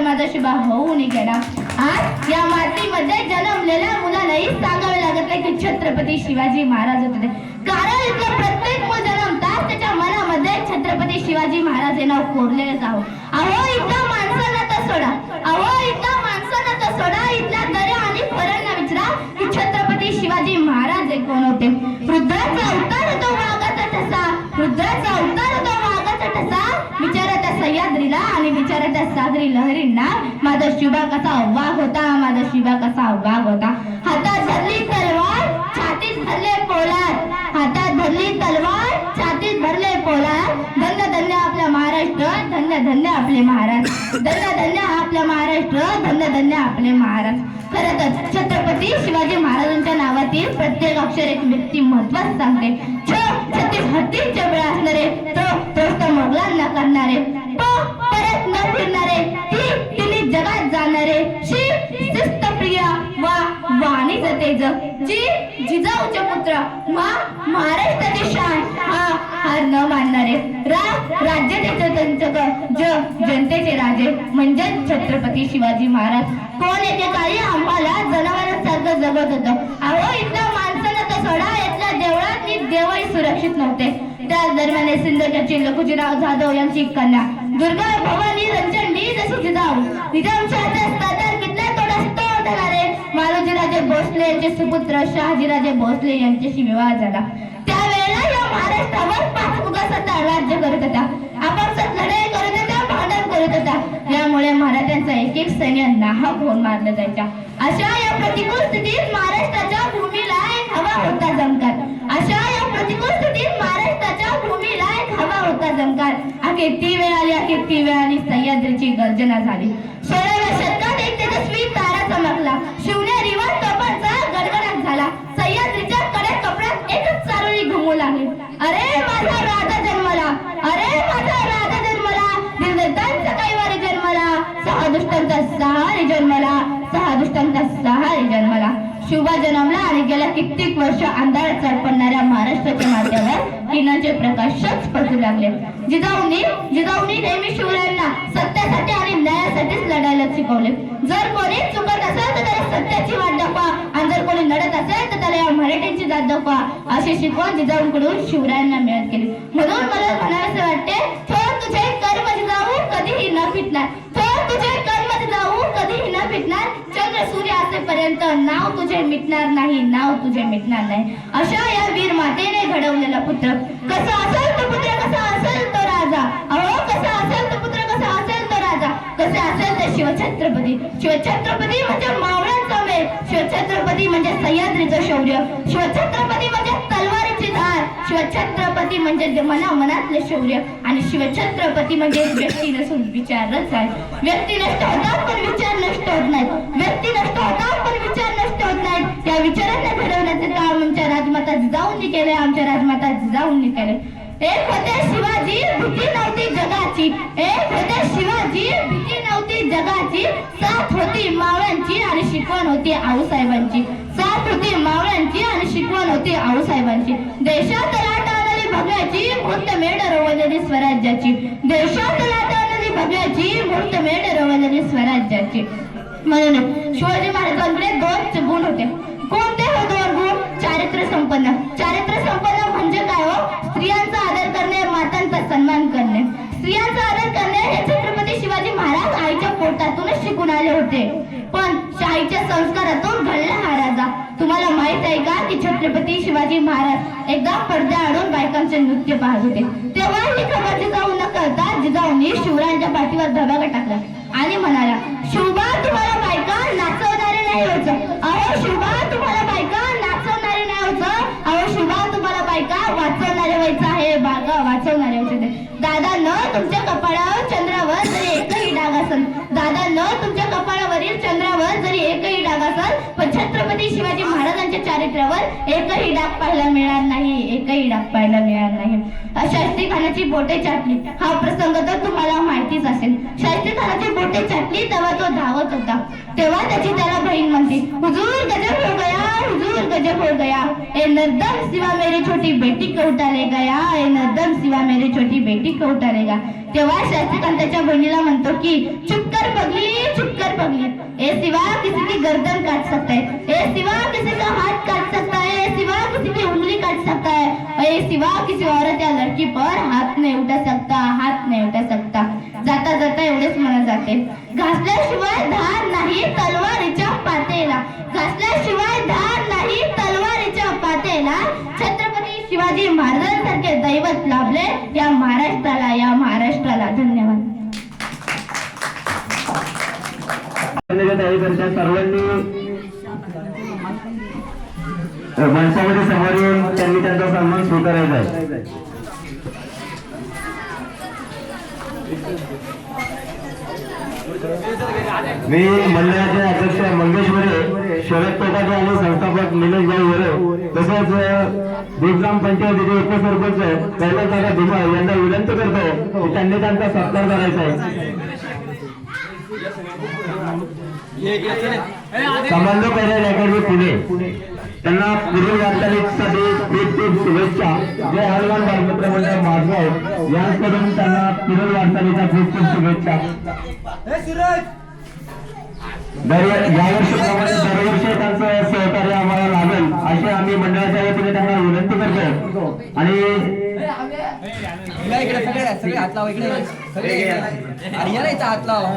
माझा शुभा होऊन गेला, आज या मातीमध्ये जन्मलेल्या मुलालाही सांगावे लागत नाही की छत्रपती शिवाजी महाराज होते, कारण इथलं प्रत्येक मूल जन्मतात त्याच्या मनामध्ये छत्रपती शिवाजी महाराज हे नाव कोरलेलं जावं. अहो इथल्या माणसाला तर सोडा, अहो इथल्या माणसाला तर सोडा, इथल्या दर्या आणि फरांना विचारा की छत्रपती शिवाजी महाराज हे कोण होते. रुद्राचा अवतार होतो वाघाचा ठसा, रुद्राचा अवतार होतो वाघाचा ठसा, विचारा त्या सह्याद्रीला आणि विचारा त्या सागरी लहरींना माझा शिवा कसा वाघ होता, माझा शिवा कसा वाघ होता. हातात धरली तलवार, छातीत धरले पोलाद, हातात धरली तलवार, छातीत भरले पोलाद. धन्य धन्य आपल्या महाराष्ट्र, धन्य धन्य आपले महाराज, धन्य धन्य आपल्या महाराष्ट्र, धन्य धन्य आपले महाराज. खरं तर छत्रपती शिवाजी महाराजांच्या नावातील प्रत्येक अक्षर एक व्यक्ती महत्वाच सांगते. छत्तीस हत्तींच्या वेळा असणारे, तो मोगलांना करणारे, परत न फिरणारे, तिने जगात जाणारे, शिस्तप्रिय वा वाणीच तेज, जिजाऊचे पुत्र वा महाराष्ट्राची शान, हार न मानणारे, जनतेचे राजे म्हणजे छत्रपती शिवाजी महाराज. कोण एकेकाळी आम्हाला जनावरांसारखं जगत होतं. अहो इथल्या माणसाला तर सोडा, इथल्या देवळातली देवही सुरक्षित नव्हते. त्याच दरम्यान सिंधुदुर्गचे लखुजीराव जाधव यांची कन्या दुर्गा भवानी रंजननी जशी जिजाऊ निजामच्या हातात कितल्या तोडा होणारे मालोजीराजे भोसले यांचे सुपुत्र शहाजीराजे भोसले यांच्याशी विवाह झाला. त्यावेळेला या महाराष्ट्रावर 5 मुघल सत्ता राज्य करत होत्या, आपापसात लढाई करत होत्या, भांडण करत होत्या. यामुळे मराठ्यांचा एक सैन्य नाहक होऊन मारला जायचा. अशा या प्रतिकूल स्थितीत महाराष्ट्राच्या भूमीला एक हवा होता जमकार, अशा या प्रतिकूल स्थितीत महाराष्ट्राच्या भूमीला एक हवा होता जमकार. अखेर ती वेळ आली, अखेर ती वेळ आली, सह्याद्रीची गर्जना झाली. 16व्या शतकात एक तेजस्वी तारा चमकला, शिवनेरीवर तोफांचा गडगडाट झाला. सह्याद्रीच्या कडे कपड्यात एकच चारोळी घुमू लागली. अरे माझा राजा जन्मला, अरे माझा राजा जन्मला, निर्दयींचा कैवारी जन्मला, सहादुष्टांचा सहारी जन्मला, सहादुष्टांचा सहारी जन्मला. शिवबा जन्मला आणि गेल्या कित्येक वर्ष अंधारात चढपडणाऱ्या महाराष्ट्राच्या माथ्यावर किरणाचे प्रकाशच पसरू लागले. जिजाऊंनी नेहमी शिवरायांना सत्यासाठी आणि न्यायासाठीच लढायला शिकवले. जर कोणी चुकत असेल तर त्याला सत्याची वाट दाखवा आणि जर कोणी लढत असेल तर त्याला या मराठ्यांची जात दाखवा, अशी शिकवण जिजाऊंकडून शिवरायांना मिळत गेली. म्हणून मला म्हणायचे वाटते, थोर तुझे कर्म जिजाऊ कधीही न फिटणार, थोर तुझे कर्म जिजाऊ कधीही न फिटणार, चंद्र सूर्य असेपर्यंत नाव तुझे मिटणार नाही, नाव तुझे मिटणार नाही. अशा या वीर मातेने घडवलेला पुत्र कसा असेल तो पुत्र, कसा असेल तो राजा. अहो कसा असेल तो पुत्र, कसा असेल तो राजा, कसे असेल ते शिवछत्रपती. शिवछत्रपती म्हणजे मावळ्यांचा मेळ, शिवछत्रपती म्हणजे सह्याद्रीचं शौर्य, शिवछत्रपती म्हणजे तलवारीची धार, शिवछत्रपती म्हणजे मनामनातले शौर्य. आणि शिवछत्रपती म्हणजे व्यक्ती नसून विचारच आहे. व्यक्ती नष्ट होतात पण विचार नष्ट होत नाहीत, व्यक्ती नष्ट होतात पण विचार नष्ट होत नाहीत. या विचारांना घडवण्याचे काम आमच्या राजमाता जिजाऊंनी केले, आमच्या राजमाता जिजाऊंनी केले. एक होते शिवाजी, भीती नव्हती जगाची, एक होते शिवाजी, भीती नव्हती जगाची, साथ होती मावळ्यांची आणि शिकवण होती आऊसाहेबांची, साथ होती मावळ्यांची आणि शिकवण होती आऊसाहेबांची. देशात लाट आलेली भगव्याची, मुहूर्तमेढ रोवलेली स्वराज्याची, देशात लाट आलेली भगव्याची, मुहूर्तमेढ रोवलेली स्वराज्याची. म्हणून शिवाजी महाराजांकडे 2 गुण होते. कोणते हो 2 गुण? चारित्र्य संपन्न. चारित्र्य संपन्न म्हणजे काय हो? स्त्रियांचा आदर करणे, मातांचा सन्मान करणे. स्त्रियांचा आदर करणे हे छत्रपती शिवाजी महाराज आईच्या पोटातूनच शिकून आले होते, पण शाहीच्या संस्कारातून घडला हा राजा. तुम्हाला माहित आहे का की छत्रपती शिवाजी महाराज एकदा पडद्या आडून बायकांचे नृत्य पाहत होते. तेव्हा ही खबर जिजाऊ न कळता जिजाऊंनी शिवरायांच्या पाठीवर धबाका टाकला आणि म्हणाला, शिवबा तुम्हाला बायका नाचवणारे नाही होतं. अहो शिवबा तुम्हाला बायका नाचवणारे नाही होतं. अहो शिवबा तुम्हाला बायका वाचवणारे व्हायचं आहे, बागा वाचवणारे व्हायचे. दादांनं तुमच्या कपाळावर चंद्रावर जरी एकही डाग असेल, दादांनं तुमच्या कपाळावरील चंद्रावर जरी एकही डाग असेल पण छत्रपती शिवाजी महाराजांच्या चारित्र्यावर एकही डाग पाहायला मिळणार नाही, एकही डाग पाहायला मिळणार नाही. शाहिस्ते खानाची बोटे चाटली हा प्रसंग तर तुम्हाला माहितीच असेल. शाहिस्ते खानाची बोटे चाटली तेव्हा तो धावत होता. तेव्हा त्याची त्याला बहीण म्हणते, हुजूर गजब हो गया, हुजूर गजब हो गया, ए नरदम सिवा मेरी छोटी बेटी को उठा ले गया, ए नरदम सिवा मेरी छोटी बेटी को उठा लेगा. तेव्हा शाहिस्ते खान त्याच्या बहिणीला म्हणतो की चुप कर पगली, चुप कर पगली, ए सिवा किसी की गर्दन काट सकता है, ए सिवा किसी का हाथ काट सकता है, ए सिवा किसी की उंगली काट सकता है, ए सिवा किसी औरत या लड़की पर हाथ नहीं उठा सकता, हाथ नहीं उठा सकता. जाता जाता एवढेच म्हणत जाते, घासल्याशिवाय धार नाही तलवारीच्या पातेला, घासल्याशिवाय धार नाही तलवारीच्या पातेला. छत्रपती शिवाजी महाराजांसारखे दैवत लाभले या महाराष्ट्राला, या महाराष्ट्राला. धन्यवाद. सर्वांनी माणसामध्ये समोर येऊन त्यांनी त्यांचा सन्मान स्वीकारायचा आहे. मी मंडळाचे अध्यक्ष मंगेश्वरे, शरद पेटाटे आणि संस्थापक निलेश भाई वरे, तसेच देवग्राम पंचायतीचे उपसरपंच कैलास दादा धुमाळ यांना विनंती करतो की त्यांनी त्यांचा सत्कार करायचा आहे. कमांडो पॅरेड अकॅडमी पुणे त्यांना पुढील वाटचालीसाठी खूप खूप शुभेच्छा. जय हनुमान बालमित्र मंडळ माझगाव यांकडून त्यांना पुढील वाटचालीच्या खूप खूप शुभेच्छा. यावर्षीप्रमाणे दरवर्षी त्यांचं सहकार्य आम्हाला लाभेल अशी आम्ही मंडळाच्या वतीने त्यांना विनंती करतो. आणि सगळे हात लावा इकडे, सगळे हात लावा.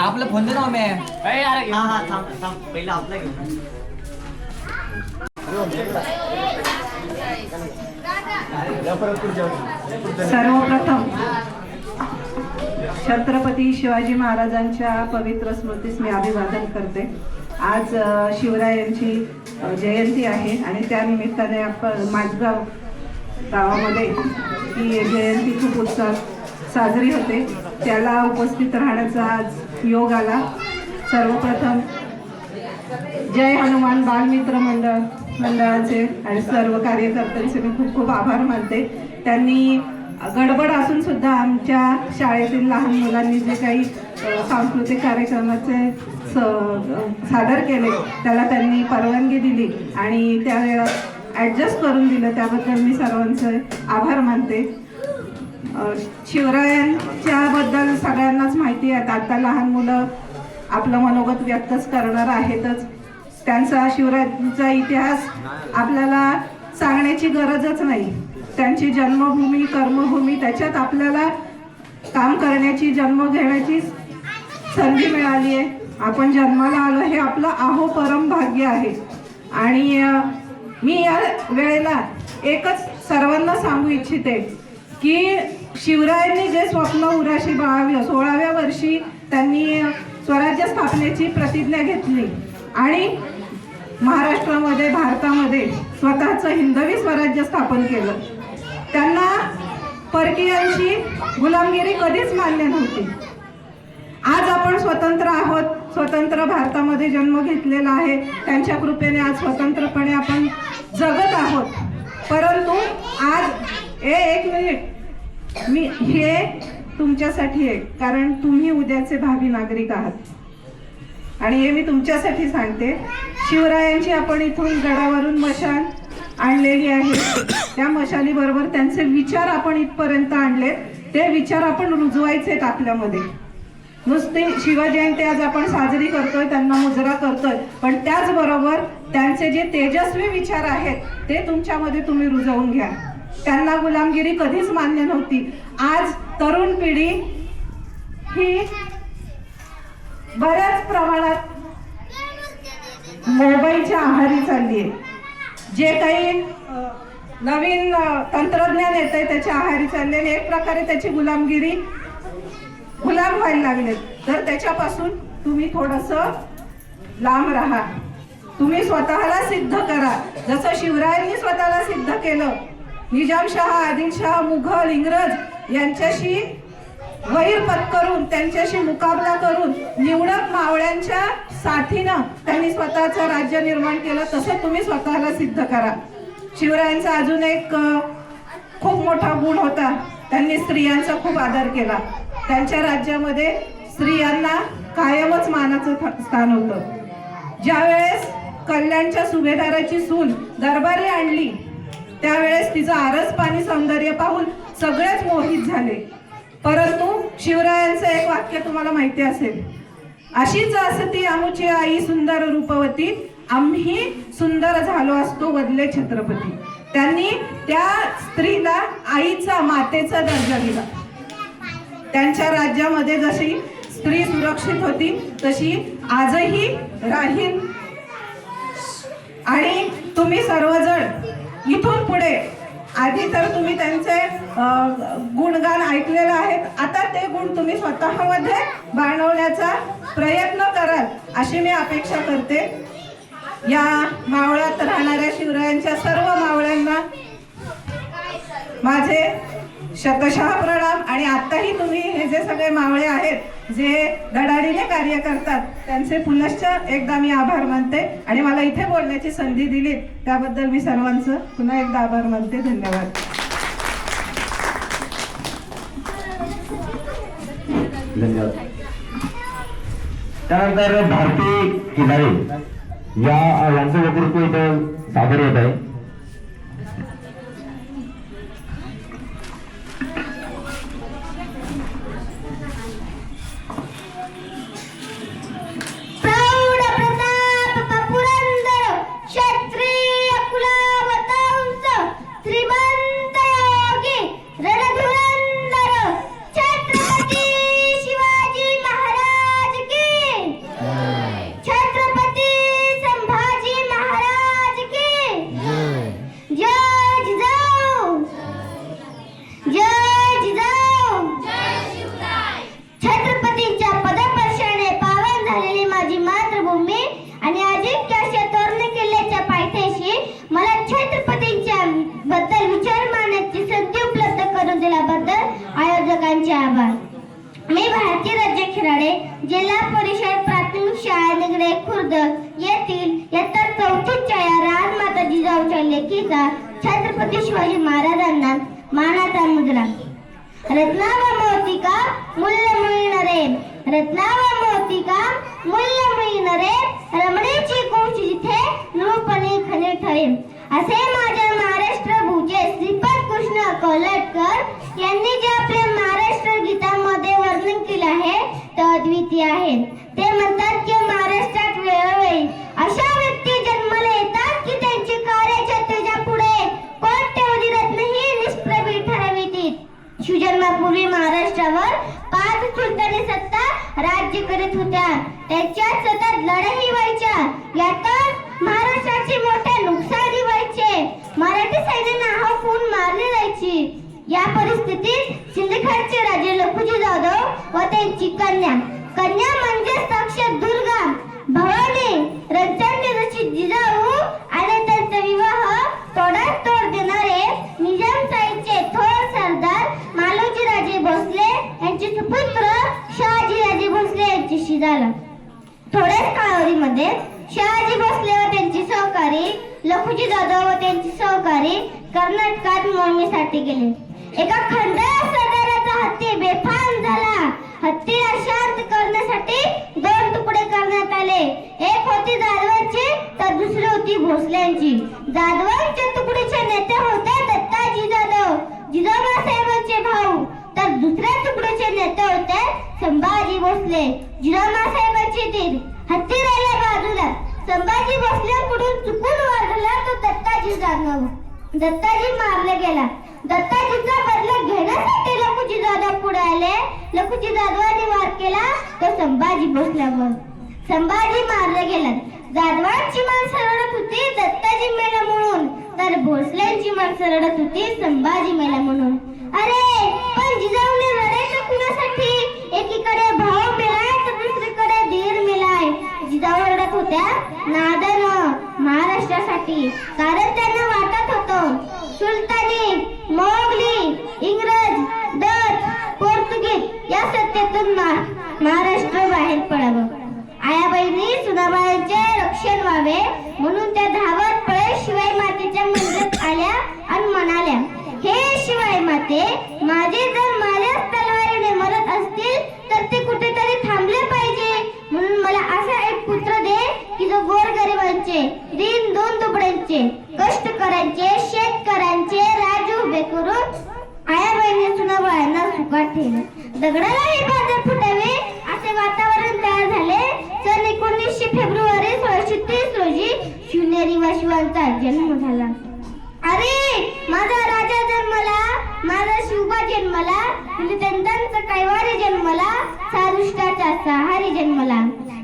आपला फोन दे ना मी. पहिला आपला घेऊ. सर्वप्रथम छत्रपती शिवाजी महाराजांच्या पवित्र स्मृतीस मी अभिवादन करते. आज शिवरायांची जयंती आहे आणि त्या निमित्ताने आपण माझगाव गावामध्ये ही जयंती खूप उत्साहात साजरी होते. त्याला उपस्थित राहण्याचा आज योग आला. सर्वप्रथम जय हनुमान बालमित्र मंडळाचे आणि सर्व कार्यकर्त्यांचे मी खूप खूप आभार मानते. त्यांनी गडबड असून सुद्धा आमच्या शाळेतील लहान मुलांनी जे काही सांस्कृतिक कार्यक्रमाचे सादर केले त्याला त्यांनी परवानगी दिली आणि त्यावेळेला ॲडजस्ट करून दिलं, त्याबद्दल मी सर्वांचे आभार मानते. शिवरायांच्याबद्दल सगळ्यांनाच माहिती आहे. आता लहान मुलं आपलं मनोगत व्यक्तच करणार आहेतच. त्यांचा शिवरायांचा इतिहास आपल्याला सांगण्याची गरजच नाही. त्यांची जन्मभूमी, कर्मभूमी, त्याच्यात आपल्याला काम करण्याची, जन्म घेण्याची संधी मिळाली आहे. आपण जन्माला आलो हे आपलं आहो परम भाग्य आहे. आणि मी या वेळेला एकच सर्वांना सांगू इच्छिते की शिवरायांनी जे स्वप्न उराशी 16व्या वर्षी त्यांनी स्वराज्य स्थापनेची प्रतिज्ञा घेतली आणि महाराष्ट्रामध्ये, भारतामध्ये स्वतःचं हिंदवी स्वराज्य स्थापन केलं. त्यांना परकीयांची गुलामगिरी कधीच मान्य नव्हती. आज आपण स्वतंत्र आहोत, स्वतंत्र भारतामध्ये जन्म घेतलेला आहे. त्यांच्या कृपेने आज स्वतंत्रपणे आपण जगत आहोत. परंतु आज एक मिनिट, मी हे तुमच्यासाठी आहे, कारण तुम्ही उद्याचे भावी नागरिक आहात आणि हे मी तुमच्यासाठी सांगते. शिवरायांची आपण इथून गडावरून मशाल आणलेली आहे. त्या मशालीबरोबर त्यांचे विचार आपण इथपर्यंत आणले. ते विचार आपण रुजवायचे आपल्यामध्ये. नुसती शिवजयंती आज आपण साजरी करतोय, त्यांना मुजरा करतोय, पण त्याचबरोबर त्यांचे जे तेजस्वी विचार आहेत ते तुमच्यामध्ये तुम्ही रुजवून घ्या. त्यांना गुलामगिरी कधीच मान्य नव्हती. आज तरुण पिढी ही बऱ्याच प्रमाणात मोबाईलच्या आहारी चालली आहे. जे काही नवीन तंत्रज्ञान येत आहे त्याच्या आहारी चालले आणि एक प्रकारे त्याची गुलाम व्हायला लागले. तर त्याच्यापासून तुम्ही थोडंसं लांब राहा. तुम्ही स्वतःला सिद्ध करा, जसं शिवरायांनी स्वतःला सिद्ध केलं. निजामशाह, आदिलशाह, मुघल, इंग्रज यांच्याशी वैर पत्करून त्यांच्याशी मुकाबला करून निवडक मावळ्यांच्या साथीनं त्यांनी स्वतःचं राज्य निर्माण केलं. तसं तुम्ही स्वतःला सिद्ध करा. शिवरायांचा अजून एक खूप मोठा गुण होता, त्यांनी स्त्रियांचा खूप आदर केला. त्यांच्या राज्यामध्ये स्त्रियांना कायमच मानाचं स्थान होतं. ज्यावेळेस कल्याणच्या सुभेदाराची सून दरबारी आणली त्यावेळेस तिचं आरस पाणी सौंदर्य पाहून सगळेच मोहित झाले. परंतु शिवरायांचं एक वाक्य तुम्हाला माहिती असेल, अशीच असती आमुची आई सुंदर रूपवती, आम्ही सुंदर झालो असतो वदले छत्रपती. त्यांनी त्या स्त्रीला आईचा मातेचा दर्जा दिला. त्यांच्या राज्यामध्ये जशी स्त्री सुरक्षित होती तशी आजही राहील. आणि तुम्ही सर्वजण इथून पुढे, आधी तर तुम्ही त्यांचे गुणगान ऐकलेलं आहेत, आता ते गुण तुम्ही स्वतःमध्ये बाणवण्याचा प्रयत्न कराल अशी मी अपेक्षा करते. या मावळात राहणाऱ्या शिवरायांच्या सर्व मावळ्यांना माझे शतशः प्रणाम. आणि आताही तुम्ही हे जे सगळे मावळे आहेत जे धडाडीने कार्य करतात त्यांचे पुनश्च एकदा मी आभार मानते. आणि मला इथे बोलण्याची संधी दिली त्याबद्दल मी सर्वांचं पुन्हा एकदा आभार मानते. धन्यवाद. धन्यवाद. त्यानंतर भारती किल्लारी यांचं वक्तृत्व इथं सादर होत आहे. आयोजकांचे आभार. मी भारती राज्य खिराडे, जिल्हा परिषद प्राथमिक शाळा निगडे खुर्द येथील इयत्ता 4थीच्या या राजमाता जिजाऊच्या लेखीचा छत्रपती शिवाजी महाराजांना मानाचा मुद्रा. रत्ना व मोतिका मूल्य मिळणारे, रत्ना व मोतिका मूल्य मिळणारे, रमणीची कुंच जिथे नृपणी खने ठरे, असे माझ्या महाराष्ट्र भूचे श्रीपाद कृष्ण कोल्हटकर यांनी जे आपल्या महाराष्ट्र गीतामध्ये वर्णन केले आहे ते अद्वितीय आहे. ते म्हणतात की महाराष्ट्रात वेळोवेळी अशा व्यक्ती जन्माला येतात की त्यांची कार्याच्या तेजापुढे कोट्यवधी रत्नही निष्प्रभी ठरवितील. शिवजन्मापूर्वी महाराष्ट्रावर 5 सुलतानी सत्ता राज्य करीत होत्या. त्यांच्यात सतत लढाई व्हायच्या, यातच महाराष्ट्राची मोठे नुकसानी व्हायचे. मराठी सैन्य नाहकून मारली जायची. या परिस्थितीत सिंदखेडचे राजे लखुजी जाधव व त्यांची कन्या म्हणजे साक्षात दुर्गा भवानी रणचंडी रचित जिजाऊ आणि त्यांचा विवाह तोडात तोड देणारे निजामशाहीचे थोर सरदार मालोजी राजे भोसले यांचे सुपुत्र शहाजी राजे भोसले यांच्याशी झाला. थोड्याच कालावधीमध्ये शहाजी भोसले व त्यांचे सहकारी लखुजी जाधव व त्यांचे सहकारी कर्नाटकात मोहिमेसाठी गेले. एका खंडाळ सरदाराचा हत्ती बेफाम झाला. हत्तीला शांत करण्यासाठी 2 तुकडे करण्यात आले. एक होती जाधवांची तर दुसरी होती भोसल्यांची. जाधवांच्या तुकडीचे नेते होते दत्ताजी जाधव, जिजामासाहेबांचे भाऊ, तर दुसऱ्या तुकडीचे नेते होते संभाजी भोसले, जिजामासाहेबांचे दीर. हत्ती राहिला बाजूला. संभाजी भोसलेंकडून चुकून वार झाला तो दत्ताजी जाधव. दत्ताजी मारला गेला. दत्ताजीचा बदला घेण्यासाठी लखुजी जाधव पुढे आले. लखुजी जाधवांनी वार केला तो संभाजी भोसल्यावर. संभाजी मारला गेला. जाधवांची माणसं रडत होती दत्ताजी मेला म्हणून, तर भोसल्यांची माणसं रडत होती संभाजी मेला म्हणून. अरे पण जिजाऊने रडायचं कुणासाठी? एकीकडे भाऊ मेलाय तर दुसरीकडे धीर मेलाय. जिजाऊ रडत होत्या नादानं महाराष्ट्रासाठी, कारण त्यांना वाटत होतं सुलतानी, मोगली, इंग्रज, डच, पोर्तुगीज हातून महाराष्ट्र बाहेर पडावं. आया बहिणी सुनाबाईंचे रक्षण व्हावे म्हणून त्या धावत पळत शिवाई मातेच्या मंदिरात आल्या आणि म्हणाल्या, हे शिवाई माते, माझे जर माझ्याच तलवारीने मरत असतील तर ते कुठेतरी थांबले पाहिजे. म्हणून मला असा एक पुत्र दे की जो गोरगरिबांचे, दीन दोन तुकड्यांचे, कष्टकऱ्यांचे, शेतकऱ्यांचे राज्य उभे करून आया बहिणी सुनाबाईंना सुखात ठेवले. दगडालाही बाजार फुटावे असे वातावरण तयार झाले. सन 19 फेब्रुवारी 1630 रोजी शिवनेरी वाशिवांचा जन्म झाला. अरे माझा राजा जन्मला, माझा शिवबा जन्मला, त्यांचा कैवारी जन्मला, सारुष्टाचा सहारी जन्मला.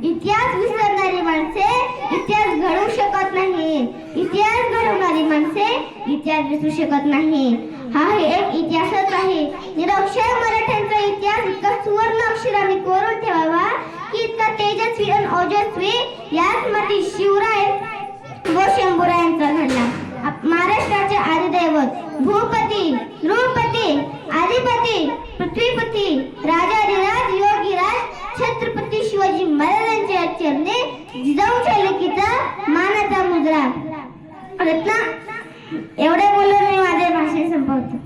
इतिहास विसरणारी माणसे इतिहास घडवू शकत नाही. इतिहास घडवणारी माणसे इतिहास विसरू शकत नाही. हा एक इतिहासच आहे. निरक्षर मराठ्यांचा इतिहास इतका सुवर्ण अक्षराने कोरून ठेवावा की इतका तेजस्वी आणि ओजस्वी याच मध्ये शिवराय व शंभूरायांचा घडला. महाराष्ट्राचे आदिदैवत, भूपती, नृपती, आदिपती, पृथ्वीपती, राजाधिराज, योगीराज छत्रपती शिवाजी महाराजांच्या चरणी जिजाऊच्या लेकीचा मानाचा मुद्रा. रत्ना एवढे बोलून मी माझे भाषण संपवतो.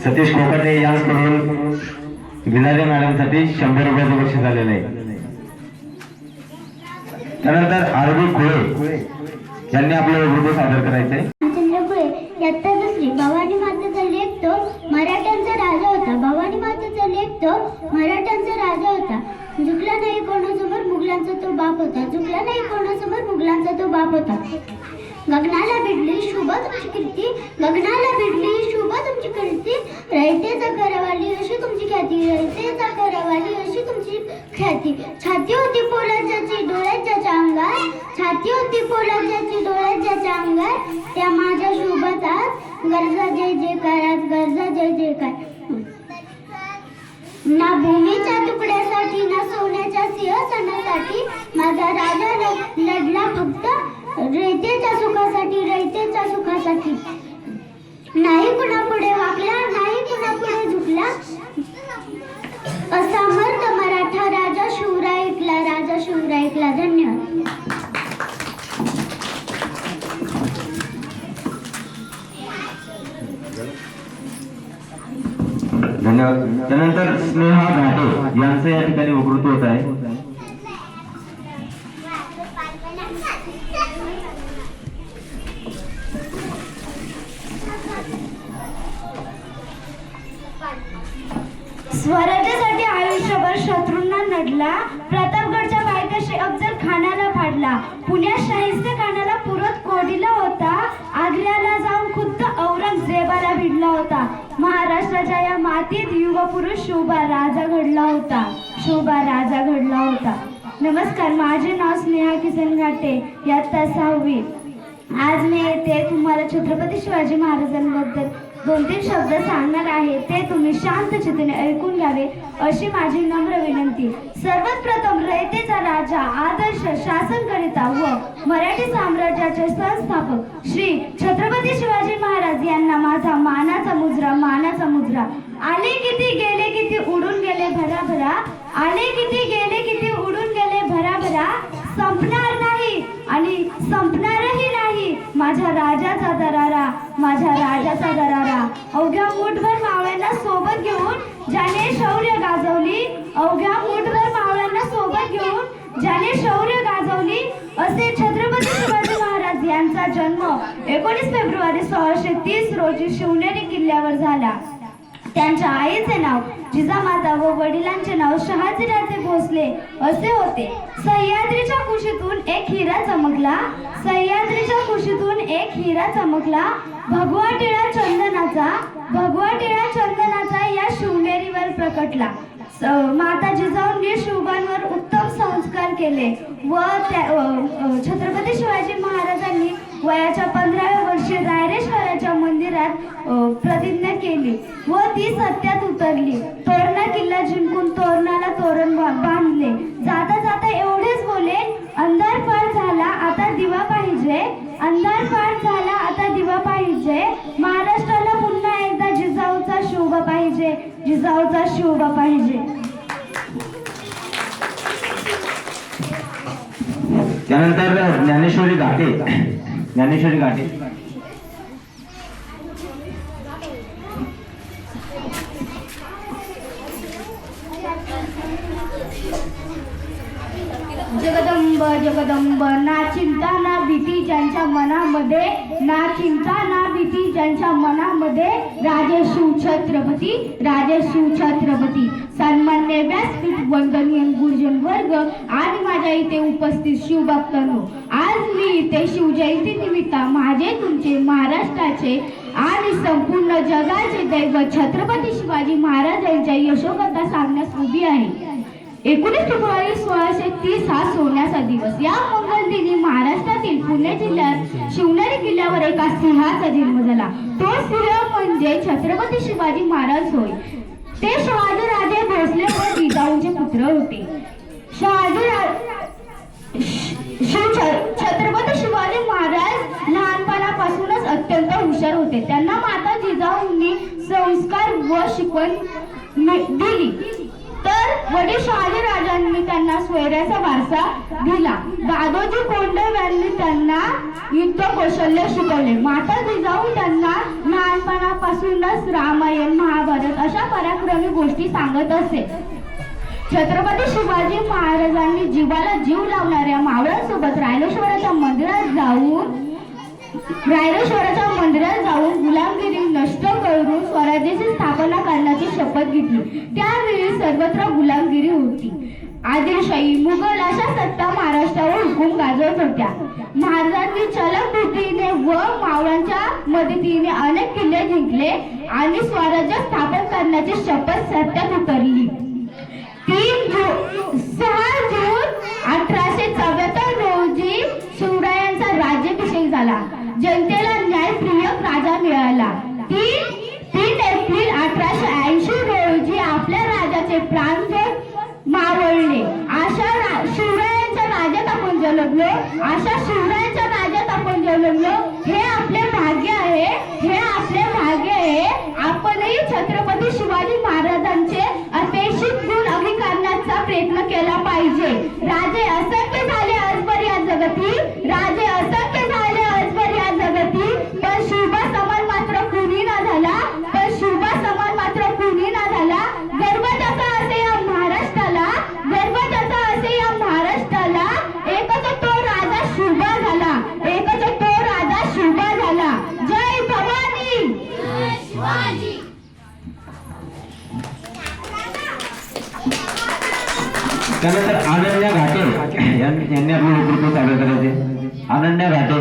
सतीश कोकटे यांकडून गिलारे मॅडमसाठी 100 रुपयाचं बक्षीस आलेलं आहे. त्यानंतर आरबी खुळे यांनी आपलं वक्तव्य सादर करायचंय. चंद्रपुळे इयत्ता दुसरी. भवानी मातेचा लेख तो मराठ्यांचा राजा होता. भवानी मातेचा लेख तो मराठ्यांचा राजा होता. झुकला नाही कोणासमोर, मुघलांचा तो बाप होता. झुकला नाही कोणासमोर, मुघलांचा तो बाप होता. गगनाला भिडली शुभ तुमची कीर्ती, गगनाला भिडली शुभ तुमची कीर्ती, रयतेचा करवाली अशी तुमची ख्याती, रयतेचा करवाली अशी तुमची ख्याती. छाती होती पोलादाची डोळ्यात ज्याच्या अंगार, छाती होती पोलादाची डोळ्यात ज्याच्या अंगार, त्या माझ्या शुभातात गरजा जय जयकारात, गरजा जय जयकार. ना भूमीच्या तुकड्यासाठी, ना सोन्याच्या सिंहासनासाठी माझा राजा लढला फक्त रयतेच्या सुखासाठी, रयतेच्या सुखासाठी. नाही कुणापुढे वाकला, नाही कुणापुढे झुकला, असामर्थ मराठा राजा शिवरायला, राजा शिवरायला. धन्यवाद. धन्यवाद. त्यानंतर स्नेहा घाटे यांचं या ठिकाणी वक्तव्य होत आहे. स्वराज्यासाठी आयुष्यभर शत्रूंना नडला, प्रतापगडच्या बायकाशी अफजल खानाला फाडला, पुण्यात शाहिस्ते खानाला पुरत कोडिला होता, आग्र्याला जाऊन खुद्द औरंगजेबाला भिडला होता. महाराष्ट्राच्या या मातीत युगपुरुष शोभा राजा घडला होता, शोभा राजा घडला होता. नमस्कार, माझे नाव स्नेहा किसन घाटे, इयत्ता 6वी. आज मी येथे तुम्हाला छत्रपती शिवाजी महाराजांबद्दल 2-3 शब्द सांगणार आहे. ते तुम्ही शांत चित्ताने ऐकून घ्यावे अशी माझी नम्र विनंती. सर्वात प्रथम रयतेचा राजा, आदर्श शासनकर्ता व मराठी साम्राज्याचे संस्थापक श्री छत्रपती शिवाजी महाराज यांना माझा मानाचा मुजरा, मानाचा मुजरा. आले किती गेले किती उडून गेले भराभरा, आले किती गेले किती उडून गेले भराभरा, संपणार नाही आणि संपणारही नाही माझ्या राजाचा दरारा, माझ्या राजाचा दरारा. अवघ्या मुठभर मावळ्यांना सोबत घेऊन ज्याने शौर्य गाजवली, अवघ्या मुठभर मावळ्यांना सोबत घेऊन ज्याने शौर्य गाजवली, असे छत्रपती शिवाजी महाराज यांचा जन्म 19 फेब्रुवारी 1630 रोजी शिवनेरी किल्ल्यावर झाला. त्यांच्या आईचे नाव जिजामाता व वडिलांचे नाव शहाजीराजे भोसले असे होते. सह्याद्रीच्या कुशीतून एक हिरा चमकला, सह्याद्रीच्या कुशीतून एक हिरा चमकला, भगवा टिळा चंदनाचा, भगवा टिळा चंदनाचा या शिवनेरीवर प्रकटला. माता जिजाऊंनी शिवबांवर उत्तम संस्कार केले व छत्रपती शिवाजी महाराजांनी वयाच्या 15व्या वर्षी रायरेश्वराच्या मंदिरात प्रतिज्ञा केली व ती सत्यात उतरली. तोरणा किल्ला जिंकून तोरणाला तोरण बांधले. जाता जाता एवढेच बोले, अंधार पार झाला आता दिवा पाहिजे, अंधार पार झाला आता दिवा पाहिजे, महाराष्ट्राला पुन्हा एकदा जिजाऊचा शोभा पाहिजे, जिजाऊचा शिवबा पाहिजे. त्यानंतर ज्ञानेश्वरी घाटे. ज्ञानेश्वरी घाटे. जगदंब जगदंब ना चिंता ना भीती ज्यांच्या मनामध्ये, ना चिंता ना भीती ज्यांच्या मनामध्ये, राजे शिवछत्रपती, राजे शिवछत्रपती. सन्मान्य व्यासपीठ, वंदनीय गुरुजन वर्ग आणि माझ्या इथे उपस्थित शिवभक्तांनो, आज मी इथे शिवजयंती निमित्त माझे, तुमचे, महाराष्ट्राचे आणि संपूर्ण जगाचे दैवत छत्रपती शिवाजी महाराज यांच्या यशोगाथा सांगण्यास उभी आहे. 19 फेब्रुवारी 1630 हा सोन्याचा दिवस. या मंगल दिनी महाराष्ट्रातील पुणे जिल्ह्यात शिवनेरी किल्ल्यावर एका सिंहाचा जन्म झाला. तो सिंह म्हणजे छत्रपती शिवाजी महाराज होय. ते शहाजीराजे भोसले व जिजाऊंचे पुत्र होते. छत्रपती शिवाजी महाराज लहानपणापासूनच अत्यंत हुशार होते. त्यांना माता जिजाऊंनी संस्कार व शिकवण दिली, तर वडील शहाजीराजांनी त्यांना स्वैराचा वारसा दिला. दादोजी कोंडदेव यांनी त्यांना युद्ध कौशल्य शिकवले. माता जिजाऊ त्यांना लहानपणापासूनच रामायण, महाभारत अशा पराक्रमी गोष्टी सांगत असे. छत्रपती शिवाजी महाराजांनी जीवाला जीव लावणाऱ्या मावळ्यांसोबत रायरेश्वराच्या मंदिरात जाऊन गुलामगिरी नष्ट करून स्वराज्याची स्थापना करण्याची शपथ घेतली. त्यावेळी सर्वत्र गुलामगिरी होती. आदिलशाही, मुघल अशा सत्ता महाराष्ट्रावर हुकूम गाजवत होत्या. महाराजांनी चलक बुद्धीने व मावळ्यांच्या मदतीने अनेक किल्ले जिंकले आणि स्वराज्य स्थापन करण्याची शपथ सत्यात उतरली. 6 जून 1874 रोजी शिवरायांचा राज्याभिषेक झाला. जनतेला न्यायप्रिय राजा मिळाला. 3 एप्रिल 1880 रोजी आपल्या राजाचे प्राण मावळले. अशा शिवरायांच्या राज्यात आपण जन्मलो, अशा शिवरायांच्या राज्यात आपण जन्मलो. हे आपले भाग्य आहे, हे आपले भाग्य आहे. आपणही छत्रपती शिवाजी महाराजांचे अपेक्षित गुण अंगीकारण्याचा प्रयत्न केला पाहिजे. राजे असंख्य झाले आजवर या जगती, राजे असंख्य झाले आजवर या जगती, पण शिवबा समान मात्र कुणी ना झाला, पण शिवबा समान मात्र कुणी ना झाला. गर्व त्याचा असे या महाराष्ट्राला, गर्व त्याचा असे या महाराष्ट्राला. एकच तो राजा शिवबा झाला, एकच तो राजा शिवबा झाला. जय भवानी, जय शिवाजी. त्यानंतर अनन्या घाटे यांनी आपलं नेतृत्व सादर करायचे. अनन्या घाटे.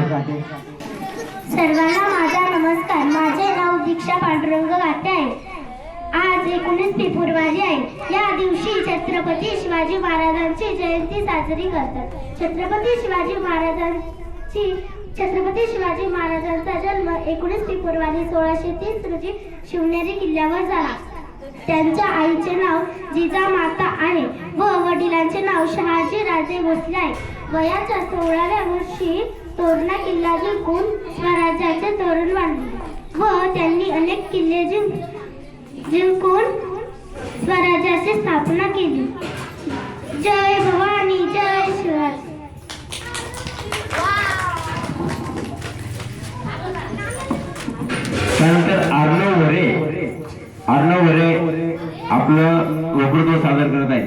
सर्वांना माझा नमस्कार. माझे नाव दीक्षा पांडुरंग घाटे आहे. आज 19 फेब्रुवारी आहे. या दिवशी छत्रपती शिवाजी महाराजांची जयंती साजरी करतात. छत्रपती शिवाजी महाराजांचा जन्म 19 फेब्रुवारी 1630 रोजी शिवनेरी किल्ल्यावर झाला. त्यांच्या आईचे नाव जिजामाता आहे व वडिलांचे नाव शहाजीराजे भोसले आहे. वयाच्या 16व्या वर्षी तोरणा किल्ला जिंकून स्वराज्याचे तोरण बांधले व त्यांनी अनेक किल्ले जिंकून स्वराज्याची स्थापना केली. जय भवानी, जय शिवाजी. त्यानंतर अर्णव वरे आपलं वक्तृत्व सादर करत आहे.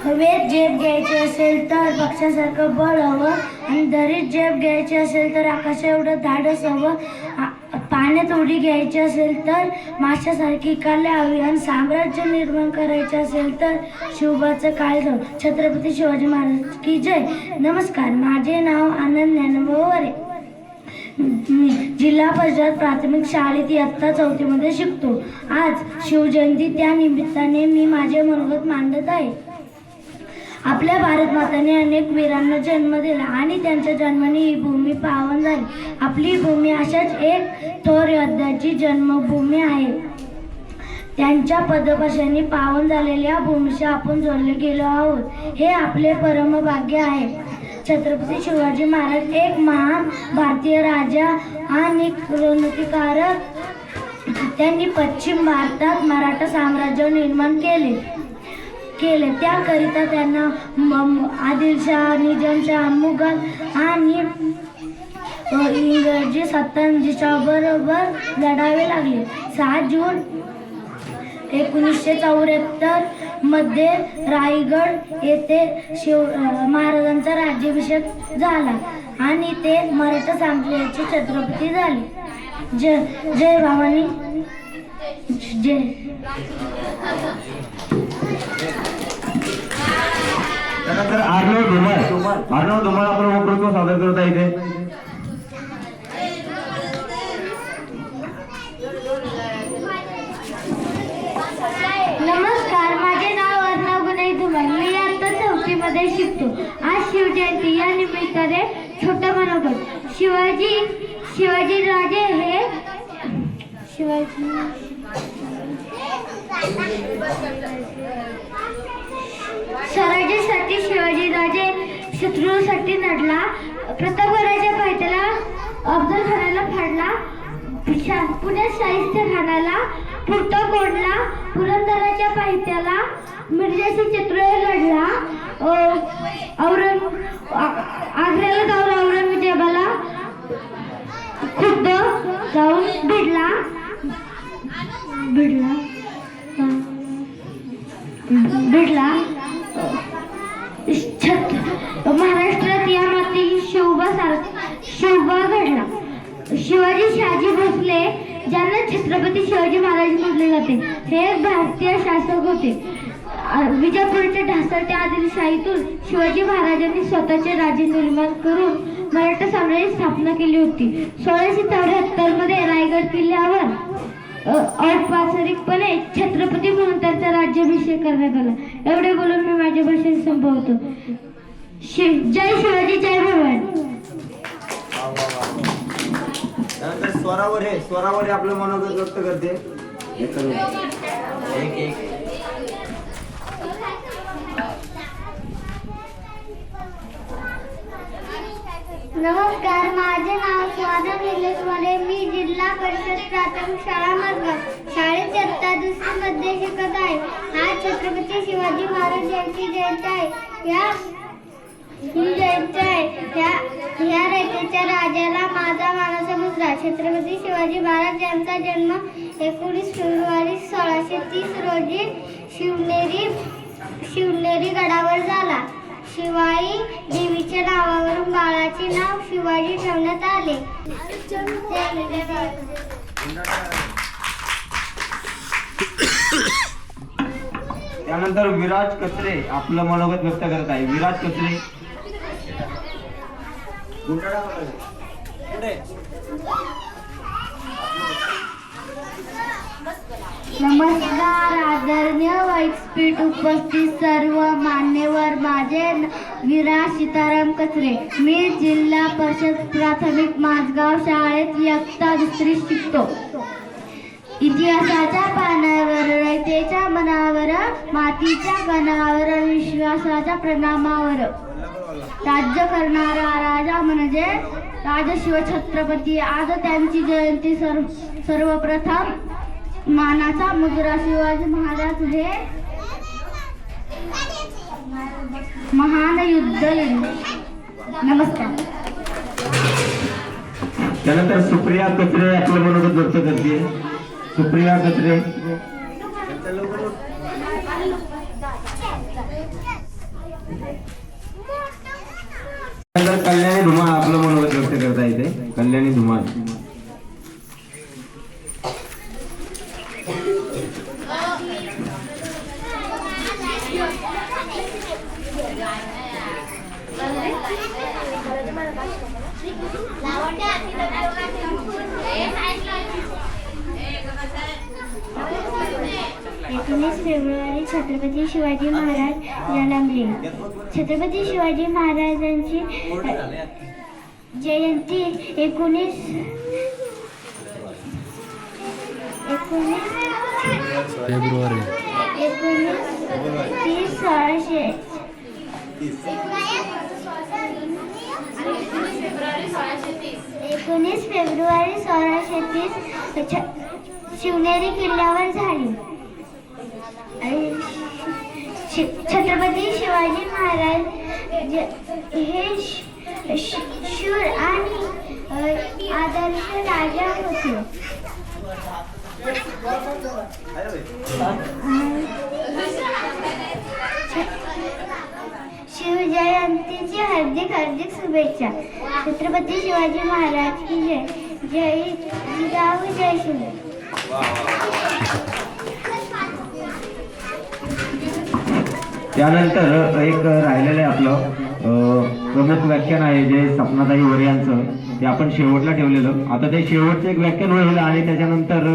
हवेत झेप घ्यायची असेल तर पक्षासारखं बळ हवं आणि दरीत झेप घ्यायची असेल तर आकाशा एवढं धाडस हवं. पाण्यात उडी घ्यायची असेल तर माशासारखी काले हवी आणि साम्राज्य निर्माण करायचे असेल तर शिवबाचं काळज हवं. छत्रपती शिवाजी महाराज की जय. नमस्कार, माझे नाव अनन्या वरे. जिल्हा परिषद प्राथमिक शाळेत इयत्ता 4मध्ये शिकतो. आज शिवजयंती, त्या निमित्ताने मी माझे मनोगत मांडत आहे. आपल्या भारत माताने अनेक वीरांना जन्म दिला आणि त्यांच्या जन्माने ही भूमी पावन झाली. आपली भूमी अशाच एक थोर योद्ध्याची जन्मभूमी आहे. त्यांच्या पदपाशांनी पावन झालेल्या भूमीशी आपण जोडले गेलो आहोत. हे आपले परमभाग्य आहे. छत्रपती शिवाजी महाराज एक महान भारतीय राजा आणि क्रांतिकारक. त्यांनी पश्चिम भारतात मराठा साम्राज्य निर्माण केले. त्याकरिता त्यांना आदिलशाह, निजामशाह, मुघल आणि इंग्रजी सत्तांच्या बरोबर लढावे लागले. 6 जून 1974 मध्ये रायगड येथे महाराजांचा राज्याभिषेक झाला आणि ते मराठा साम्राज्याचे छत्रपती झाले. जय भवानी जय. त्यानंतर अर्णव धुमाळ आपलं वक्तृत्व सादर करत आहे इथे. नमस्कार, माझे नाव अर्णव गुणाई धुमाळ. मी आता 4थी मध्ये शिकतो. आज शिवजयंती या निमित्ताने छोटा मनोगत. शिवाजी राजे हे स्वराज्यासाठी शिवाजी राजे शत्रूसाठी लढला. प्रतापगडाच्या पायथ्याला अफजल खानाला फाडला. पुण्यात शाहिस्ते खानाला पुरता कोडला. पुरंदराच्या पायथ्याला मिर्जाशी शत्रूवर लढला. आग्र्याला जाऊन औरंगजेबाला खुद्द जाऊन भिडला. महाराष्ट्रात या माती शिवबा घडला. शहाजी भोसले, ज्यांना छत्रपती शिवाजी महाराज म्हटले जाते, हे एक भारतीय शासक होते. विजापूरच्या ढासळत्या आदिलशाहीतून शिवाजी महाराजांनी स्वतःचे राज्य निर्माण करून मराठा साम्राज्याची स्थापना केली होती. 1674 मध्ये रायगड किल्ल्यावर औपचारिकपणे छत्रपती म्हणून त्यांचा राज्याभिषेक करण्यात आला. एवढे बोलून मी माझे भाषण संपवतो. जय शिवाजी, जय भवानी. स्वरावर आपलं मनोगत व्यक्त करते. नमस्कार, माझे नाव स्वादा निलेश वाले. मी जिल्हा परिषद प्राथमिक शाळा मरगाव शाळेत इयत्ता 2री मध्ये शिकत आहे. आज छत्रपती शिवाजी महाराज यांची जयंती आहे. या रयतेच्या राजाला माझा मानाचा मुद्रा. छत्रपती शिवाजी महाराज यांचा जन्म 19 फेब्रुवारी 1630 रोजी शिवनेरी गडावर झाला. शिवाई देवीच्या नावावरून बाळाचे नाव शिवाजी ठेवण्यात आले. त्यानंतर विराज कचरे आपलं मनोगत व्यक्त करत आहे. विराज कचरे. नमस्कार, आदरणीय व्यासपीठ उपस्थित सर्व मान्यवर. माझे विराज सीताराम कचरे. मी जिल्हा परिषद प्राथमिक माझगाव शाळेत इयत्ता 2री शिकतो. इतिहासाच्या पानावर, रयतेच्या मनावर, मातीच्या कणावर, विश्वासाच्या प्रणामावर राज्य करणारा राजा म्हणजे राजशिव छत्रपती. आज त्यांची जयंती. सर्वप्रथम मानाचा मुद्रा. शिवाजी महाराज हे महान युद्ध लढले. नमस्कार. त्यानंतर सुप्रिया कचरे आपलं मनोगत व्यक्त करते. सुप्रिया कचरे. त्यानंतर कल्याणी धुमाळ आपलं मनोगत व्यक्त करता येते. कल्याणी धुमाळ. फेब्रुवारी छत्रपती शिवाजी महाराज जन्मले. छत्रपती शिवाजी महाराजांची जयंती 19 फेब्रुवारी 19 फेब्रुवारी 1630 शिवनेरी किल्ल्यावर झाली. छत्रपती शिवाजी महाराज हे शूर आणि आदर्श राजा होते. शिवजयंतीची हार्दिक शुभेच्छा. छत्रपती शिवाजी महाराज की जय. जय जिजाऊ जय शिवराय. त्यानंतर एक राहिलेलं आहे आपलं प्रमुख व्याख्यान आहे जे सपनाताई वरे यांचं, ते आपण शेवटला ठेवलेलं. आता ते शेवटचं एक व्याख्यान होईल आणि त्याच्यानंतर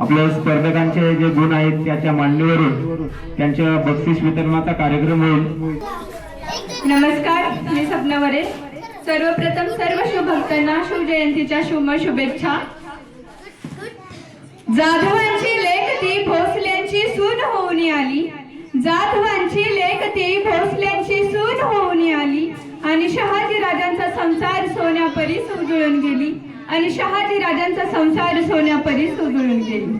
आपल्या स्पर्धकांचे जे गुण आहेत त्याच्या मांडणीवरून त्यांच्या बक्षीस वितरणाचा कार्यक्रम होईल. नमस्कार, मी सपना वरे. सर्वप्रथम सर्व शिवभक्तांना शिवजयंतीच्या शुभेच्छा. जाधवांची लेखती भोसल्यांची सून होऊन आली. जाधवांची लेखती भोसल्यांची सून होऊन आली आणि शहाजी राजांचा संसार सोन्यापरीस उजळून गेली. आणि शहाजी राजांचा संसार सोन्यापरीस उजळून गेली.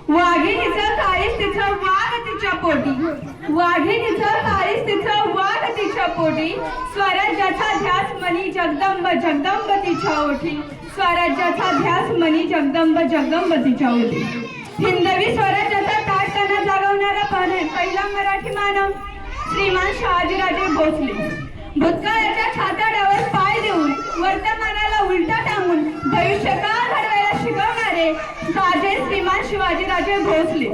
वाघिणीचं काळीस तिचं वाघ तिच्या पोटी. वाघिणीचं काळीस तिचं वाघ तिच्या पोटी. स्वराज्याचा ध्यास मनी जगदंब जगदंब तिच्या ओठी. स्वराज्याचा ध्यास मनी जगदंब जगदंब तिच्या ओठी. हिंदवी स्वराज्याचा ताठताना जागवणारा पहिला मराठी मानव श्रीमान शहाजीराजे भोसले. भूतकाळाच्या छाताड्यावर पाय देऊन वर्तमानाला उलटा टांगून भविष्यकाळ घडवायला शिकवणारे राजे श्रीमान शिवाजीराजे भोसले,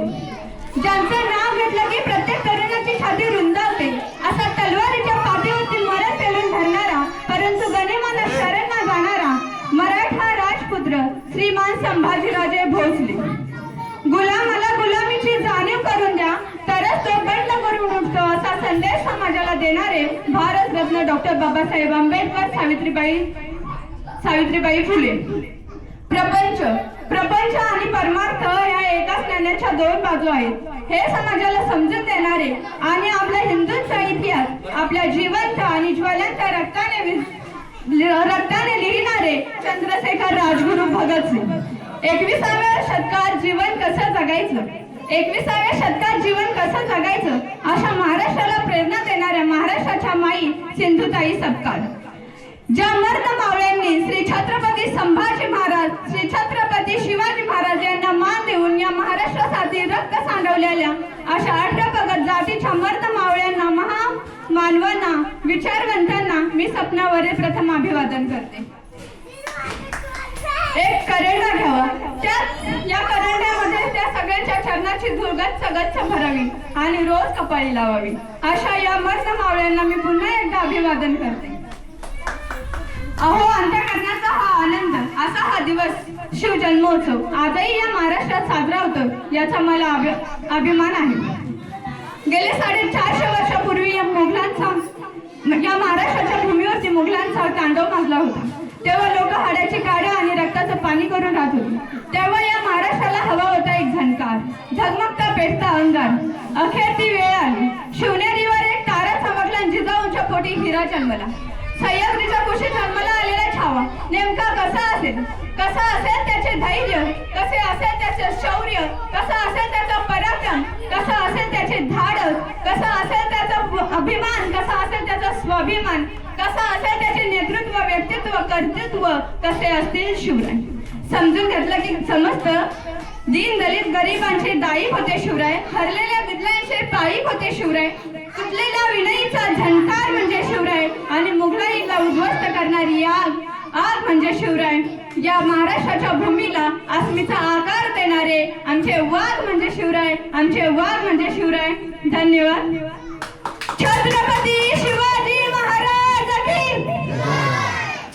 ज्यांचं नाव घेतलं की प्रत्येक तरुणाची छाती रुंदावते. असा तलवारीच्या पाठीवरती मरण पेलून धरणारा परंतु गनिमाना शरण न जाणारा मराठा राजपुत्र श्रीमान संभाजीराजे भोसले. गुलामाला गुलामीची जाणीव करून द्या तरच तो बंड करून उठतो असा संदेश समाजाला देणारे भारतरत्न डॉक्टर बाबासाहेब आंबेडकर, सावित्रीबाई फुले. प्रपंच आणि परमार्थ या एकाच नाण्याच्या दोन बाजू आहेत हे समाजाला समजून देणारे आणि आपल्या हिंदूंचा इतिहास आपल्या जिवंत आणि ज्वलंत रक्ताने लिहिणारे चंद्रशेखर राजगुरू भगतसिंग. 21व्या शतकात जीवन कसं जगायचं, 21व्या शतकात जीवन कसं जगायचं अशा महाराष्ट्राला प्रेरणा देणाऱ्या महाराष्ट्राच्या माई सिंधुताई सपकाळ. ज्या मर्द मावळ्यांनी श्री छत्रपती संभाजी महाराज, श्री छत्रपती शिवाजी महाराज यांना मान देऊन या महाराष्ट्रासाठी रक्त सांडवलेल्या अशा 18 पगड जातीच्या मर्द मावळ्यांना, महामानवांना, विचारवंतांना मी सपना वरे प्रथम अभिवादन करते. एक करंडा घ्यावा, या करंड्यामध्ये त्या सगळ्यांच्या चरणाची धूळ गच्च भरावी आणि रोज कपाळी लावावी. अशा या मर्द मावळ्यांना मी पुन्हा एकदा अभिवादन करते. अहो अंतःकरणाचा हा आनंद, असा हा दिवस शिवजन्मोत्सव आजही या महाराष्ट्रात साजरा होतो याचा मला अभिमान आहे. गेले 450 वर्षापूर्वी या महाराष्ट्राच्या भूमीवरती मुघलांचा तांडव माजला होता. तेव्हा लोक हाडाची काड्या आणि रक्ताचं पाणी करून राहत होते. तेव्हा या महाराष्ट्राला हवा होता एक झणकार, झगमगता पेटता अंगार. अखेर ती वेळ आली. शिवनेरीवर एक तारा चमकला, जिजाऊच्या पोटी हिरा जन्मला. सह्याद्रीच्या कुशी जन्माला आलेला छावा नेमका कसा असेल त्याचे धैर्य, कसे असेल त्याचे शौर्य, कसा असेल त्याचा पराक्रम, कसा असेल त्याचे धाडस, कसा असेल त्याचा अभिमान, कसा असेल त्याचा स्वाभिमान, कसा असेल त्याचे नेतृत्व, व्यक्तित्व, कर्तृत्व, कसे असतील शिवराय. समजून घेतलं की समजतं. दीन दलित गरिबांचे दाईक होते शिवराय. हरलेल्या बिदलांचे पाईक होते शिवराय. तुटलेल्या विनयीचा झंकार म्हणजे शिवराय आणि मुघलाईला उद्ध्वस्त करणारी आग म्हणजे शिवराय. या महाराष्ट्राच्या भूमीला अस्मिता आकार देणारे आमचे वाघ म्हणजे शिवराय, आमचे वाघ म्हणजे शिवराय. धन्यवाद. छत्रपती शिवाजी महाराज की,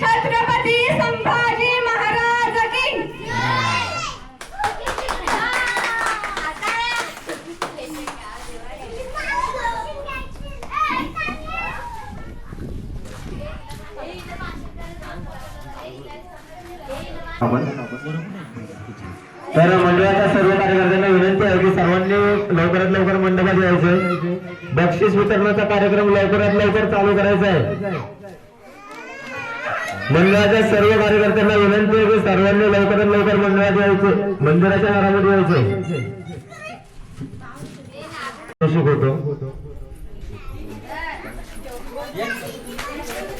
छत्रपती संभाजी महाराज की. तर मंडळाच्या सर्व कार्यकर्त्यांना विनंती आहे की सर्वांनी लवकरात लवकर मंडपात यायचं. बक्षीस वितरणाचा कार्यक्रम लवकरात लवकर चालू करायचा आहे. मंडळाच्या सर्व कार्यकर्त्यांना विनंती आहे की सर्वांनी लवकरात लवकर मंडळात यायचं, मंदिराच्या घरामध्ये यायचं.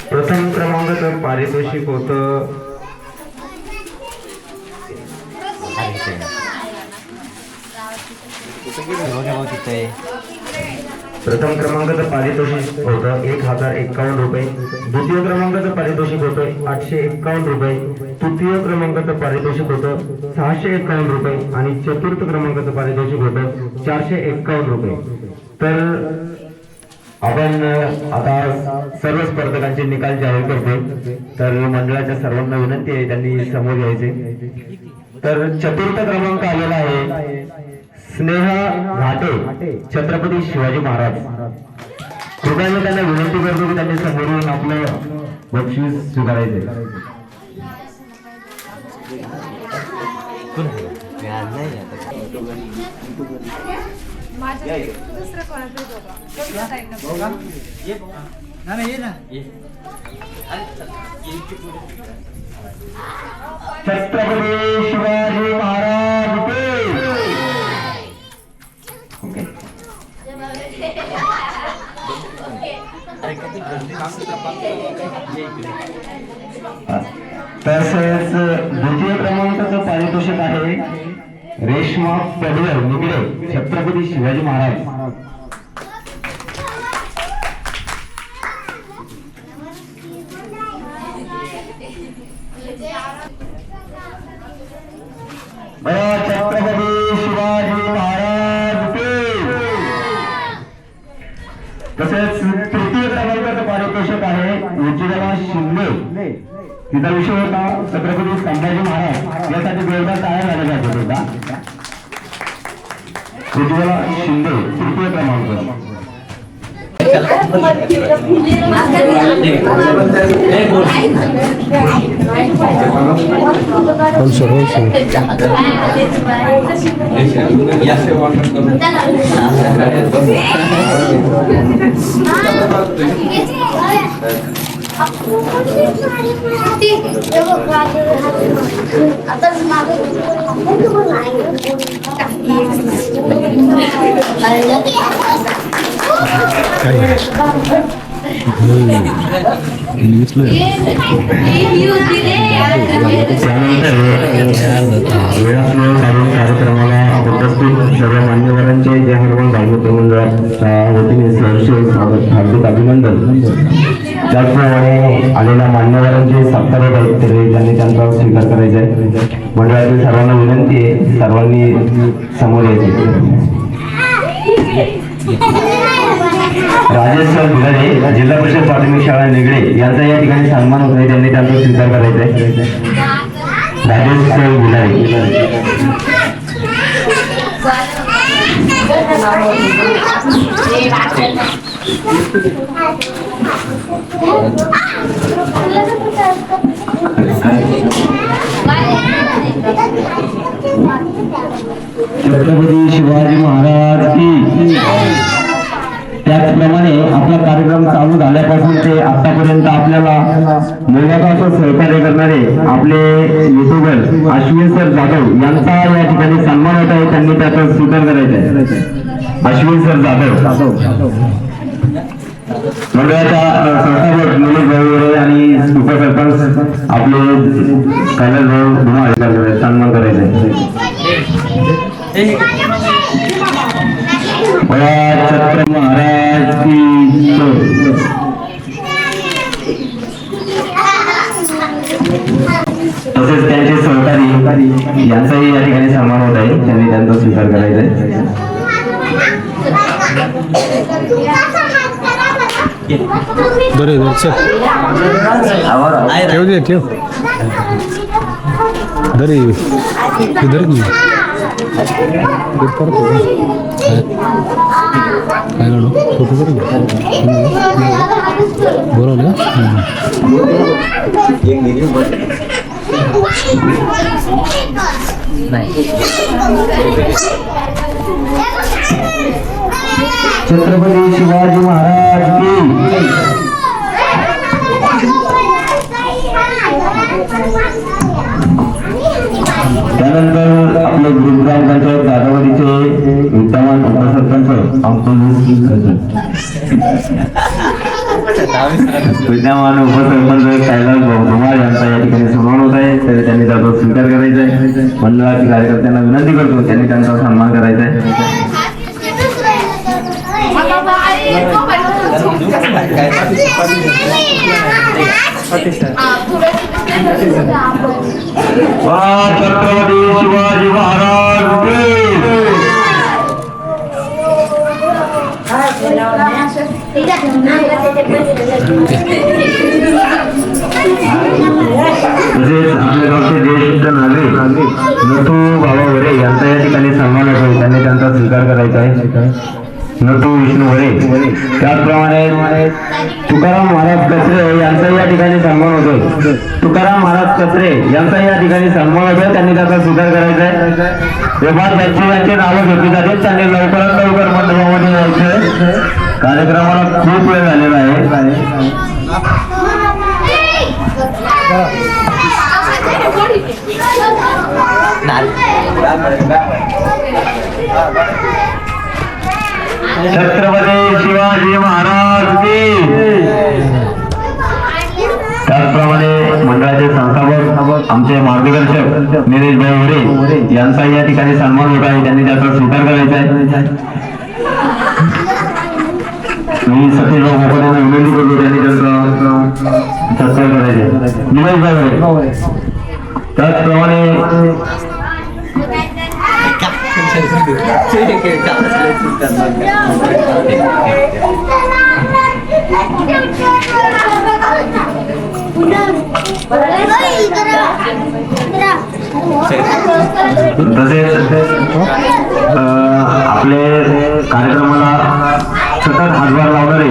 प्रथम क्रमांकाचं पारितोषिक होतं प्रथम क्रमांकाचं पारितोषिक होतं 1051 रुपये. द्वितीय क्रमांकाचं पारितोषिक होतं 851 रुपये. तृतीय क्रमांकाचं पारितोषिक होतं 651 रुपये आणि चतुर्थ क्रमांकाचं पारितोषिक होतं 451 रुपये. तर आपण आता सर्व स्पर्धकांचे निकाल जाहीर करतो. तर मंडळाच्या सर्वांना विनंती आहे त्यांनी समोर यायचे. तर चतुर्थ क्रमांक आलेला आहे स्नेहा घाटे, छत्रपती शिवाजी महाराज. कृपया मी त्यांना विनंती करतो की त्यांनी समोर येऊन आपलं बक्षीस स्वीकारायचे. छत्रपती शिवाजी महाराज तसेच द्वितीय क्रमांकाचं पारितोषिक आहे रेश्मा पडवळ निगडे, छत्रपती शिवाजी महाराज. छत्रपती शिवाजी महाराज. तसेच तृतीय क्रमांकाचं पारितोषिक आहे उज्ज्वला शिंदे. तिचा विषय होता छत्रपती संभाजी महाराज. यासाठी जोरदार टाळ्या झाल्या जात होता. उज्ज्वला शिंदे तृतीय क्रमांक. कार्यक्रमाला उपस्थित सर्व मान्यवरांचे जे हनुमान भागवत मंडळाच्या वतीने सहर्ष हार्दिक अभिनंदन. त्याचप्रमाणे आलेल्या मान्यवरांचे सत्कार आहेत तरी त्यांनी त्यांचा स्वीकार करायचा आहे. मंडळातील सर्वांना विनंती आहे सर्वांनी समोर यायचे. राजेश भिलारे, जिल्हा परिषद प्राथमिक शाळा निगडे यांचा या ठिकाणी सन्मान होत आहे, त्यांनी त्यांचा स्वीकार करायचा आहे. राजेश भिलारे. छत्रपती शिवाजी महाराज की. त्याचप्रमाणे आपला कार्यक्रम चालू झाल्यापासून ते आतापर्यंत आपल्याला मोलाचं सहकार्य करणारे आपले युट्यूबर अश्विन सर जाधव यांचा या ठिकाणी सन्मान होत आहे, त्यांनी त्याचा स्वीकार करायचा आहे. अश्विन सर जाधव मंडळाच्या संस्थापक निलेश भाऊ आणि उपसरपंच आपले कैलास भाऊ सन्मान करायचा आहे. छत्रपती महाराज की. तसेच त्यांचे सहकारी यांचाही या ठिकाणी सन्मान होत आहे, त्यांनी त्यांचा स्वीकार करायचा आहे. बरोबर छत्रपती शिवाजी महाराज की त्यानंतर आपले ग्रुपग्राम पंचायत दादावडीचे विद्यमान उपसरपंच विद्यमान उपसरपंच कैलास धुमाळ यांचा या ठिकाणी सन्मान होत आहे, तर त्यांनी त्याचा स्वीकार करायचा आहे. मंडळातील कार्यकर्त्यांना विनंती करतो त्यांनी त्यांचा सन्मान करायचा आहे. छत्रपती शिवाजी महाराज तसेच आपल्या गावचे ज्येष्ठ नागरिक नथू बाबा वरे यांचा या ठिकाणी सन्मान होतो, त्यांनी त्यांचा स्वीकार करायचा आहे. नथू विष्णू वरे. त्याचप्रमाणे तुकाराम महाराज कचरे यांचा या ठिकाणी सन्मान होतोय. तुकाराम महाराज कचरे यांचा या ठिकाणी सन्मान होतोय, त्यांनी त्याचा स्वीकार करायचा आहे. व्यवहार त्यांची नावं घेतली जातील, त्यांनी लवकरात लवकर मंडपामध्ये यायचं. कार्यक्रमाला खूप वेळ झालेला आहे. छत्रपती शिवाजी महाराज की. त्याचप्रमाणे मंडळाचे संस्थापक आमचे मार्गदर्शक निलेश भाई वरे यांचा या ठिकाणी सन्मान होत आहे, त्यांनी त्याचा स्वीकार करायचा आहे. मी सतीशभाऊ गोपाळांना विनंती करतो त्यांनी त्यांचा सत्कार करायचा. निलेश भाई वरे. त्याचप्रमाणे आपले कार्यक्रमाला सतत हातभार लावणारे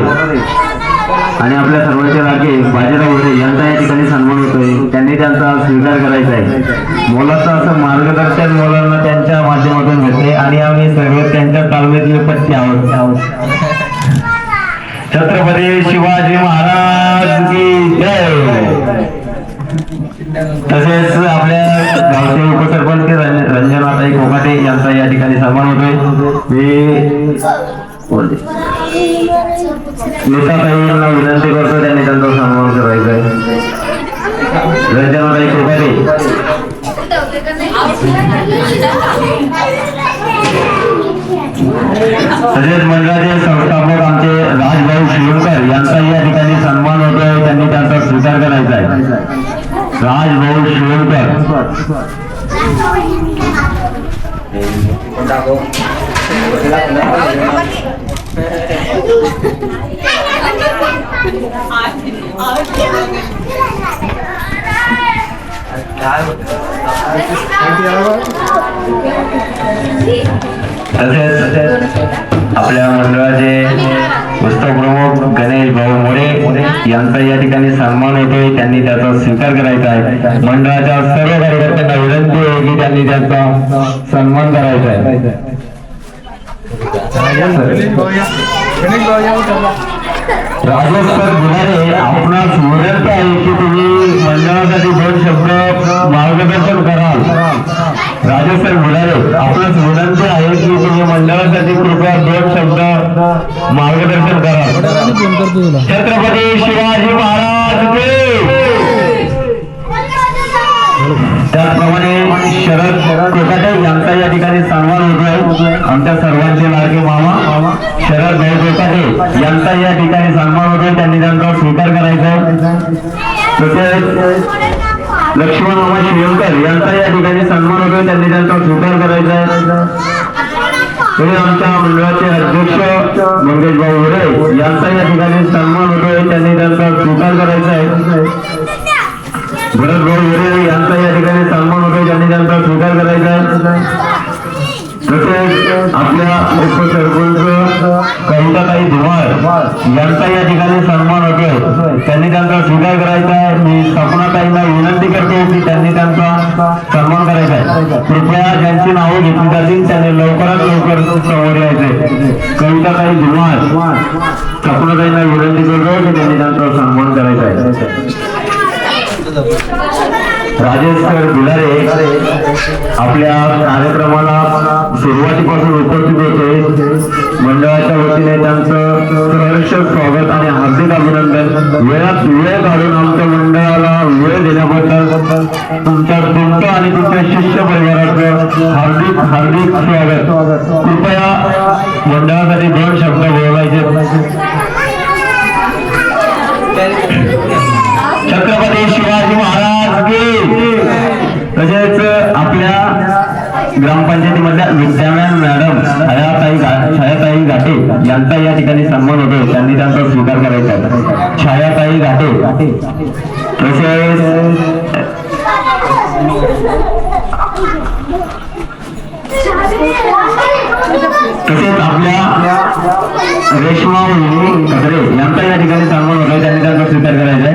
आणि आपल्या सर्वांचे लागे बाजीराव वरे यांचा या ठिकाणी सन्मान होतोय, त्यांनी त्यांचा स्वीकार करायचा आहे. मोलाचं असं मार्गदर्शन मुलांना त्यांच्या माध्यमातून भेटते आणि आम्ही सर्व त्यांच्या तालमीतले पत्ते आहोत. छत्रपती शिवाजी महाराज की जय. तसेच आपल्या गावचे उपसरपंच रंजनाताई कोकाटे यांचा या ठिकाणी सन्मान होतोय. नेताताईंना विनंती करतो त्यांनी त्यांचा सन्मान करायचा आहे. रंजनाताई कोकाटे. तसेच मंडळाचे संस्थापक आमचे राजभाऊ शिवकर यांचा या ठिकाणी सन्मान होतोय, त्यांनी त्यांचा स्वीकार करायचा आहे. राजभाऊ शिवकर. तसेच आपल्या मंडळाचे पुस्तक प्रमुख गणेश भाऊ मोरे यांचा या ठिकाणी सन्मान होतोय, त्यांनी त्याचा स्वीकार करायचा आहे. मंडळाच्या सर्व कार्यकर्त्यांना विनंती आहे की त्यांनी त्याचा सन्मान करायचा आहे. राजेश्वर गुन्हारे आपणास विनंती आहे की तुम्ही मंडळासाठी 2 शब्द मार्गदर्शन कराल. राजेश्वर गुन्हारे आपणास विनंती आहे की तुम्ही मंडळासाठी कृपया 2 शब्द मार्गदर्शन कराल. छत्रपती शिवाजी महाराज की. त्याचप्रमाणे शरद कोकाटे यांचा या ठिकाणी सन्मान होत आहे. आमच्या सर्वांचे लाडके मामा शरद भाऊ कोकाटे यांचा या ठिकाणी सन्मान होतोय, त्यांनी त्यांचा स्वीकार करायचा आहे. तसेच लक्ष्मण मामा शिवकर यांचा या ठिकाणी सन्मान होतोय, त्यांनी त्यांचा स्वीकार करायचा आहे. तरी आमच्या मंडळाचे अध्यक्ष मंगेश भाऊ वरे यांचा या ठिकाणी सन्मान होतोय, त्यांनी त्यांचा स्वीकार करायचा आहे. भरत भाऊ वरे यांचा या ठिकाणी सन्मान होतोय, त्यांनी त्यांचा स्वीकार करायचा आहे. तसेच आपल्या उपसरपंच कविताताई धुमाळ यांचा या ठिकाणी सन्मान होतोय. त्यांनी त्यांचा स्वीकार करायचा आहे. मी सपनाताईंना विनंती करतो की त्यांनी त्यांचा सन्मान करायचा आहे. कृपया ज्यांची नावं घेतली जातील त्यांनी लवकरात लवकर समोर यायचे. कविताताई धुमाळ सपनाताईंना विनंती करतो की त्यांनी त्यांचा सन्मान करायचा आहे. राजेश सर भिलारे आपल्या कार्यक्रमाला सुरुवातीपासून उपस्थित होते. मंडळाच्या वतीने त्यांचं सहर्ष स्वागत आणि हार्दिक अभिनंदन. वेळात वेळ काढून आमच्या मंडळाला वेळ दिल्याबद्दल तुमचं आणि तुमच्या शिष्य परिवाराचं हार्दिक हार्दिक स्वागत. कृपया मंडळासाठी 2 शब्द बोलायचे. छत्रपती शिवाजी महाराज की. तसेच आपल्या ग्रामपंचायतीमधल्या विद्यामॅन मॅडम छायाताई घाटे यांचा या ठिकाणी सन्मान होतो. त्यांनी त्यांचा स्वीकार करायचा आहे. छायाताई घाटे तसेच आपल्या रेश्मा कदरे यांचा या ठिकाणी सन्मान होतो. त्यांनी त्यांचा स्वीकार करायचा आहे.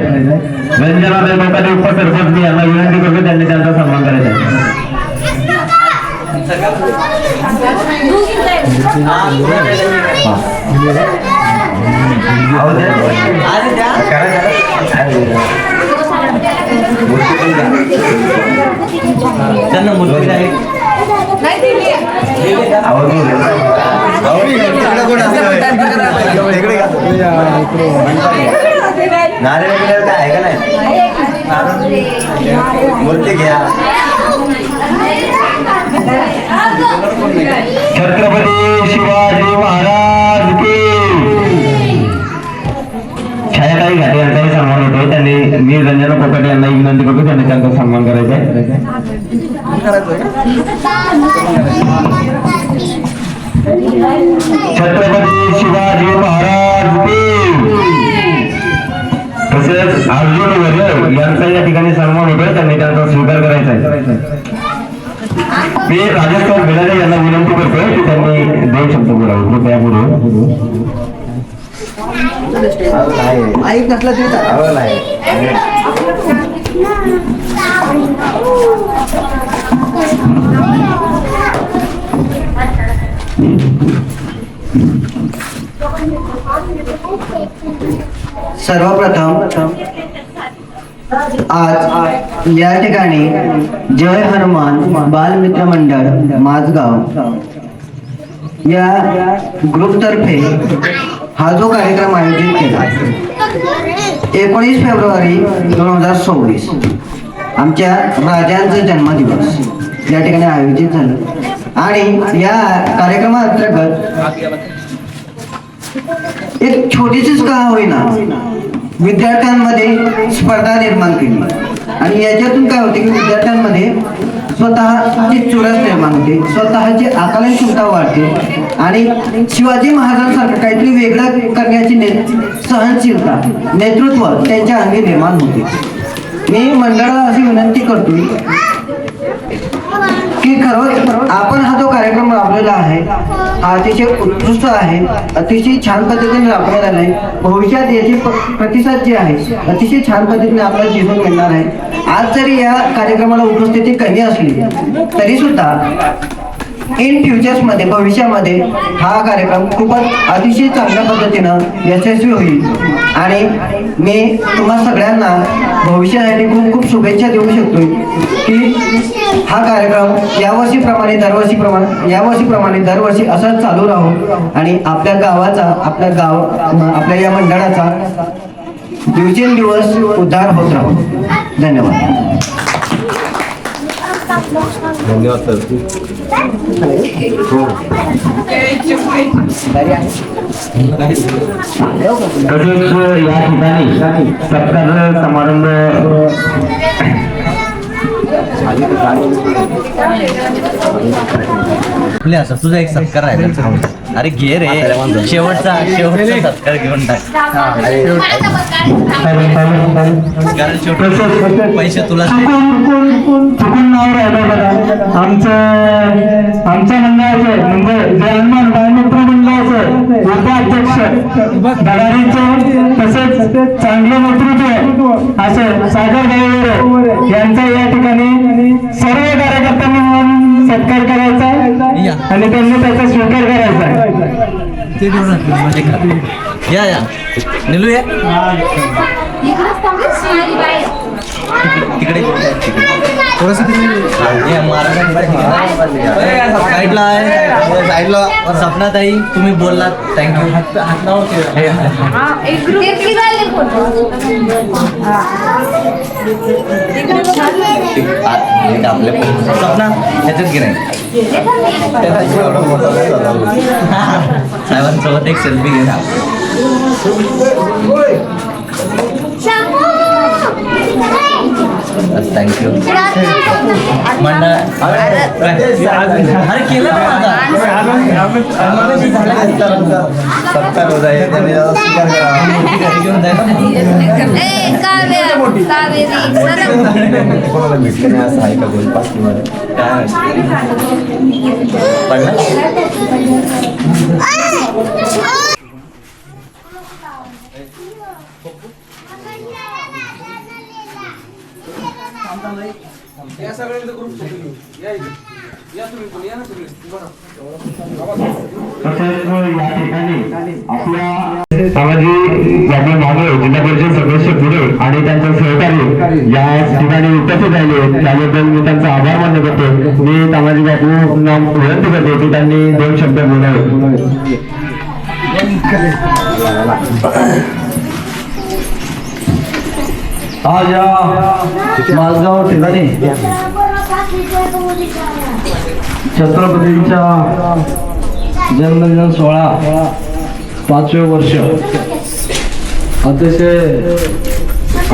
रंजनाताई कोकाटे उपसरपंच यांना विनंती करतो त्यांनी त्यांचा सन्मान करायचा आहे. त्यांना मुलगी आहे नारळ काय आहे का नाही मूर्ती घ्या. छत्रपती शिवाजी महाराज की. छायाताई घाटे यांचाही सन्मान होतो. त्यांनी मी रंजना कोकाटे यांना विनंती करतो त्यांनी त्यांचा सन्मान करायचा आहे. छत्रपती शिवाजी महाराज की. तसेच अर्जुन वगैरे यांचा या ठिकाणी सन्मान होतोय. त्यांनी त्यांचा स्वीकार करायचा आहे. मी राजेश भिलारे यांना विनंती करतोय की त्यांनी 2 शब्द बोलावे. कृपया बोलू. ऐक नसलं तरी सर्वप्रथम आज या ठिकाणी जय हनुमान बालमित्र मंडळ माझगाव या ग्रुपतर्फे हा जो कार्यक्रम आयोजित केला 19 फेब्रुवारी 2026 आमच्या राजांचा जन्मदिवस या ठिकाणी आयोजित झालं. आणि या कार्यक्रमाअंतर्गत एक छोटीशीच का होईना विद्यार्थ्यांमध्ये स्पर्धा निर्माण केली. आणि याच्यातून काय होते की विद्यार्थ्यांमध्ये स्वतःची चुरस निर्माण होते, स्वतःची आकलन क्षमता वाढते आणि शिवाजी महाराजांसारखं काहीतरी वेगळं करण्याची सहनशीलता नेतृत्व त्यांच्या अंगी निर्माण होते. मी मंडळाला अशी विनंती करतोय की खरं आपण हा जो कार्यक्रम राबलेला आहे हा अतिशय उत्कृष्ट आहे, अतिशय छान पद्धतीने राबवण्यात आला आहे. भविष्यात याची प्रतिसाद जे आहे अतिशय छान पद्धतीने आपल्याला जीवन मिळणार आहे. आज जरी या कार्यक्रमाला उपस्थिती कमी असली तरी सुद्धा इन फ्युचर्समध्ये भविष्यामध्ये हा कार्यक्रम खूपच अतिशय चांगल्या पद्धतीनं यशस्वी होईल. आणि मी तुम्हा सगळ्यांना भविष्यासाठी खूप खूप शुभेच्छा देऊ शकतो की हा कार्यक्रम यावर्षीप्रमाणे दरवर्षी असाच चालू राहू आणि आपल्या गावाचा आपल्या या मंडळाचा दिवसेंदिवस उद्धार होत राहू. धन्यवाद. धन्यवाद सर. तसेच या ठिकाणी सत्कार समारंभ तुझा एक सत्कार आहे. अरे घे रे शेवटचा सत्कार घेऊन टाक. पैसे तुला चुकून नाव राहिलं बघा. आमच्या मंडळाचं म्हणजे जे हनुमान बालमित्र मंडळाचं धडाडीचं तसेच चांगलं नेतृत्व असं सागर गायवरे यांचा या ठिकाणी सर्व कार्यकर्त्यांनी मिळून सत्कार करायचा आणि त्यांनी त्याचा स्वीकार करायचा. या निलू या तिकडे साईडला आहे साईडला. सपनाताई तुम्ही बोललात, थँक्यू. आपले सपना ह्याच्यात की नाही साहेबांसोबत एक सेल्फी घे ना. थँक्यू मंडळ. अरे केलं सत्कार घरी घेऊन जाय कोणाला भेटलं नाही असं आहे का बोल पाच काय पडला. जिल्हा परिषद सदस्य पुढे आणि त्यांचा सहकारी या ठिकाणी उपस्थित राहिले त्याबद्दल मी त्यांचा आभार मान्य करतो. मी सामाजिक बापूंना विनंती करतो की त्यांनी 2 शब्द बोलावे. आज या माझगाव ठिकाणी छत्रपतींच्या जन्मदिन सोहळा 5वे वर्ष अतिशय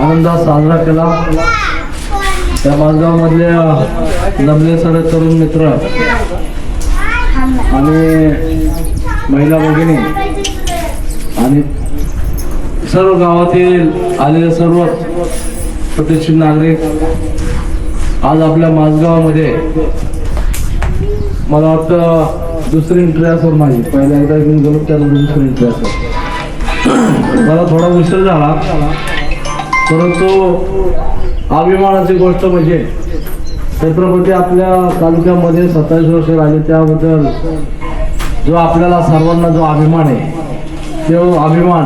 आनंदात साजरा केला. त्या माझगाव मधल्या जमले सर्व तरुण मित्र आणि महिला भगिनी आणि सर्व गावातील आलेले सर्व प्रतिष्ठित नागरिक आज आपल्या माझगावामध्ये मला वाटतं दुसरी एंट्री असेल माझी. पहिल्या एकदा घेऊन गेलो त्याला दुसरी एंट्री असेल. मला थोडा उशीर झाला परंतु अभिमानाची गोष्ट म्हणजे छत्रपती आपल्या तालुक्यामध्ये 27 वर्ष राहिले त्याबद्दल जो आपल्याला सर्वांना जो अभिमान आहे तो अभिमान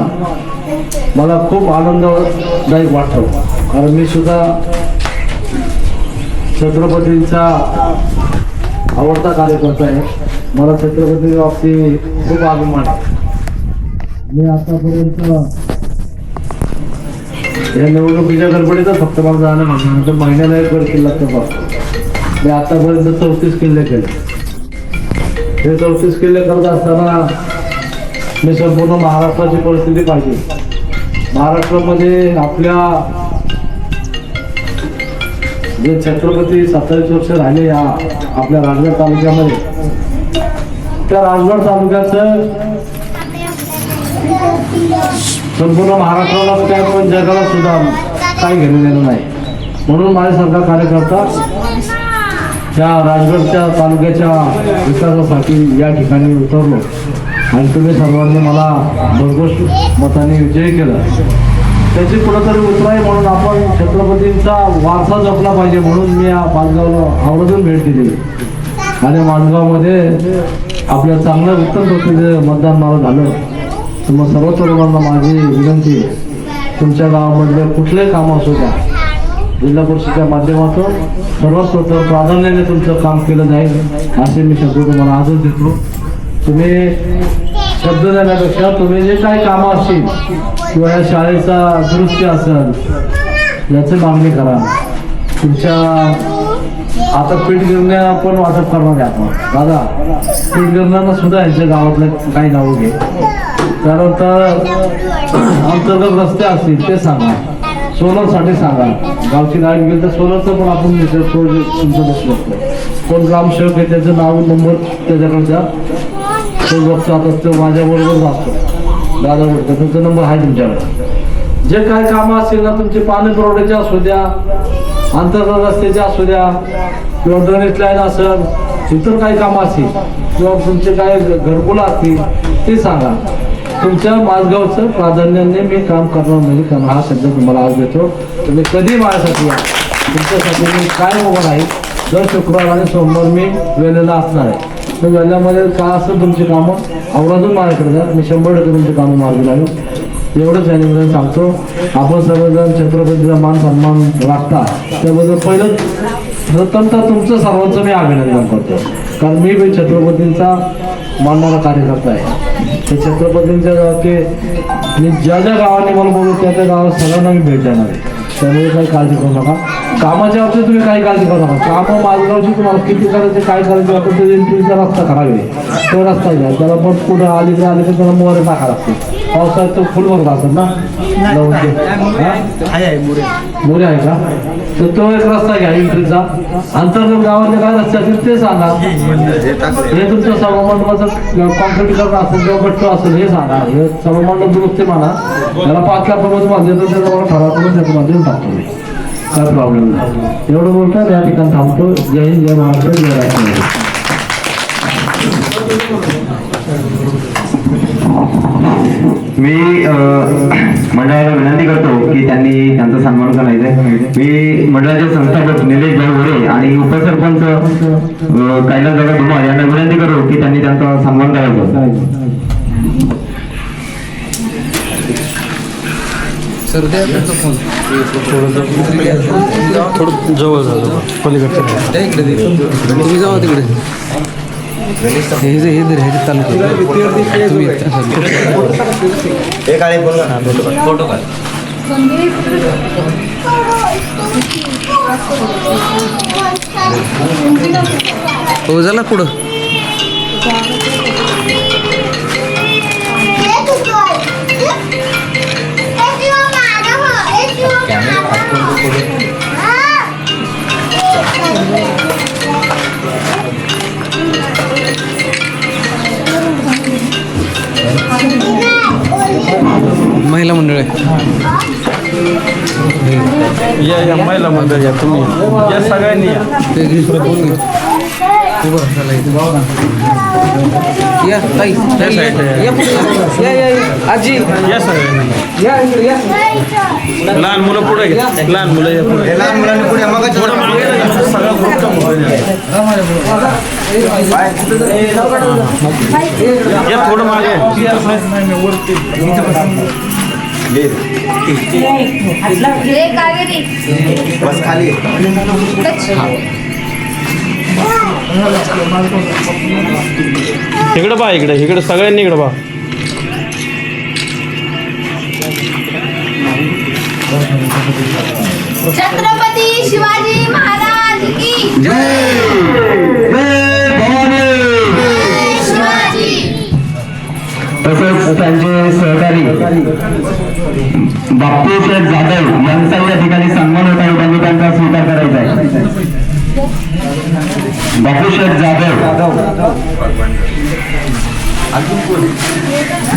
मला खूप आनंददायक वाटतो. कारण मी सुद्धा छत्रपतींचा आवडता कार्यकर्ता आहे. मला छत्रपती बाबतीत खूप अभिमान आहे. मी आतापर्यंत या निवडणुकीच्या गडबडीतच फक्त मला जाणं नंतर महिन्याला एक गड किल्ला तपासतो. मी आतापर्यंत 34 किल्ले केले. हे 34 किल्ले करत असताना मी संपूर्ण महाराष्ट्राची परिस्थिती पाहिजे. महाराष्ट्रामध्ये आपल्या जे छत्रपती 27 वर्ष राहिले या आपल्या राजगड तालुक्यामध्ये त्या राजगड तालुक्याचं संपूर्ण महाराष्ट्राला काय पण जगाला सुद्धा काही घेणं देणं नाही. म्हणून माझ्यासारखा कार्यकर्ता त्या राजगडच्या तालुक्याच्या विकासासाठी या ठिकाणी उतरलो आणि तुम्ही सर्वांनी मला भरघोस मताने विजयी केलं. त्याची कुठंतरी उतराई म्हणून आपण छत्रपतींचा वारसा जपला पाहिजे म्हणून मी या माझगावला आवर्जून भेट दिली आणि माझगावमध्ये आपल्या चांगलं उत्तम प्रतीचं मतदान मला झालं. तर मग सर्व तरुणांना माझी विनंती तुमच्या गावामधले कुठलेही काम असू द्या जिल्हा परिषदेच्या माध्यमातून सर्वात प्रथम प्राधान्याने तुमचं काम केलं जाईल असे मी शब्द तुम्हाला आजच देतो. तुम्ही शब्द देण्यापेक्षा तुम्ही जे काही कामं असतील किंवा या शाळेचा दुरुस्ती असेल याची मागणी करा. तुमच्या आता पीठ गिरण्या पण वाटप करणार आहे आपण. दादा पीठ गिरण्यांना सुद्धा यांच्या गावातलं काही नावं घे. त्यानंतर अंतर्गत रस्ते असतील ते सांगा. सोलरसाठी सांगा. गावची लाईट गेली तर सोलरचं पण आपण तुमचं बसू शकतो. कोण ग्रामसेवक आहे त्याचं नाव नंबर त्याच्याकडे द्या. तो बघतो आता तो माझ्याबरोबर असतो. दादा बोलतो तुमचा नंबर आहे तुमच्याकडे. जे काय कामं असतील ना तुमचे पाणी पुरवठ्याचे असू द्या अंतर्गत रस्त्याचे असू द्या किंवा ड्रेनेज लाईन असेल इतर काही कामं असतील किंवा तुमचे काय घरकुलं असतील ते सांगा. तुमच्या माझगावचं प्राधान्याने मी काम करणार म्हणजे काम हा शब्द तुम्हाला आज देतो. तुम्ही कधी माझ्यासाठी या, तुमच्यासाठी मी काय उभं आहे. दर शुक्रवार आणि सोमवार मी वेळेला असणार आहे. तर वेळेमध्ये काय असेल तुमची कामं आवराजून माझ्याकडे द्या. मी 100% तुमची कामं मार्गी लावेल. एवढंच याने सांगतो. आपण सर्वजण छत्रपतीचा मान सन्मान राखता त्याबद्दल पहिलं प्रथम तर तुमचं सर्वांचं मी अभिनंदन करतो. कारण मी छत्रपतींचा मानणारा कार्यकर्ता आहे. ते छत्रपतींच्या गावाचे मी ज्या ज्या गावाने मला बोलू त्या त्या गावात सगळ्यांना मी भेट देणार आहे. त्यामुळे काही काळजी करू नका. कामाच्या बाबतीत तुम्ही काही काळजी करू नका. कामं माझगावची तुम्हाला किती करायचे काय करायचे आपण ते एंट्रीचा रस्ता करावे तो रस्ता घ्या. त्याला पण पुढे अलीकडे आले तर त्याला मोरे टाका लागते. पावसाळ्यात तो फुल भरला असेल ना मोरे आहे का. तर तो एक रस्ता घ्या एंट्रीचा. अंतर्गत गावातले काय रस्ते असतील ते सांगा. हे तुमचं सभामंडपाचं कॉन्क्रीटीकरण असेल किंवा गट्टू असेल हे सांगा. हे सभामंडप दुरुस्ती म्हणा. त्याला 5 लाखापर्यंत बांधले तर त्याचा मला ठराव करून त्याचं बांधून टाकतो मी. काय प्रॉब्लेम नाही. एवढं बोलतात या ठिकाणी थांबतो. जय हिंद, जय महाराष्ट्र, जय राष्ट्र. मी मंडळाला विनंती करतो की त्यांनी त्यांचा सन्मान करायचा आहे. मी मंडळाचे संस्थापक निलेश भाई गोरे आणि उपसरपंच कैलास दादा धुमाळ यांना विनंती करू की त्यांनी त्यांचा सन्मान करायचा. थोडं जवळ झालं पलीकडच्या तुम्ही जावा तिकडे. फोटो काढ. हो झाला पुढं. महिला मंडळ आहे. या महिला मंडळ या तुम्ही या सगळ्यांनी या ताई आजी या सगळ्यांनी या. लहान मुलं पुढे घ्या. लहान मुलं या पुढे. लहान मुलांनी पुढे मग सगळं या थोडं मागे बस खाली इकडे बा. इकडे सगळ्यांनी इकडे बा. छत्रपती शिवाजी महाराज की तसंच त्यांचे सहकारी बापूशेठ जाधव यांचा या ठिकाणी सन्मान होत आहे. त्यांनी त्यांचा स्वीकार करायचा आहे. बापूशेठ जाधव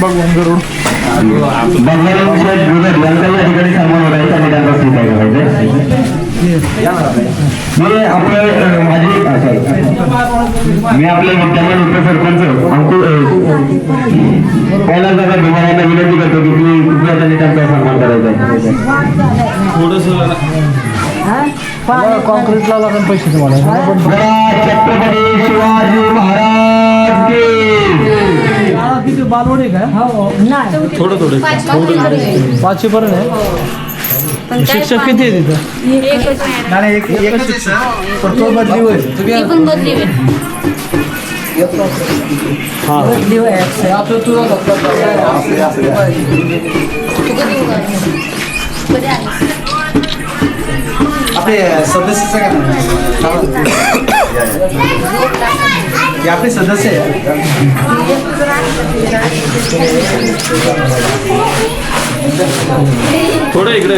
भगवान शेठ गुजर यांचा या ठिकाणी सन्मान होत आहे. त्यांनी त्यांचा स्वीकार करायचा. मी आपले विद्यमान उपसरपंच कैलास दादा धुमाळ यांना विनंती करतो की कृपया त्यांनी त्यांचा सन्मान करायचा आहे. कॉन्क्रीटला लागेल पैसे तुम्हाला. छत्रपती शिवाजी महाराज किती बालवडी काय थोडं 5 पर्यंत आहे. शिक्षक किती आहे तिथं. बदली होईल. आपले सदस्य आपले सदस्य थोडं इकडे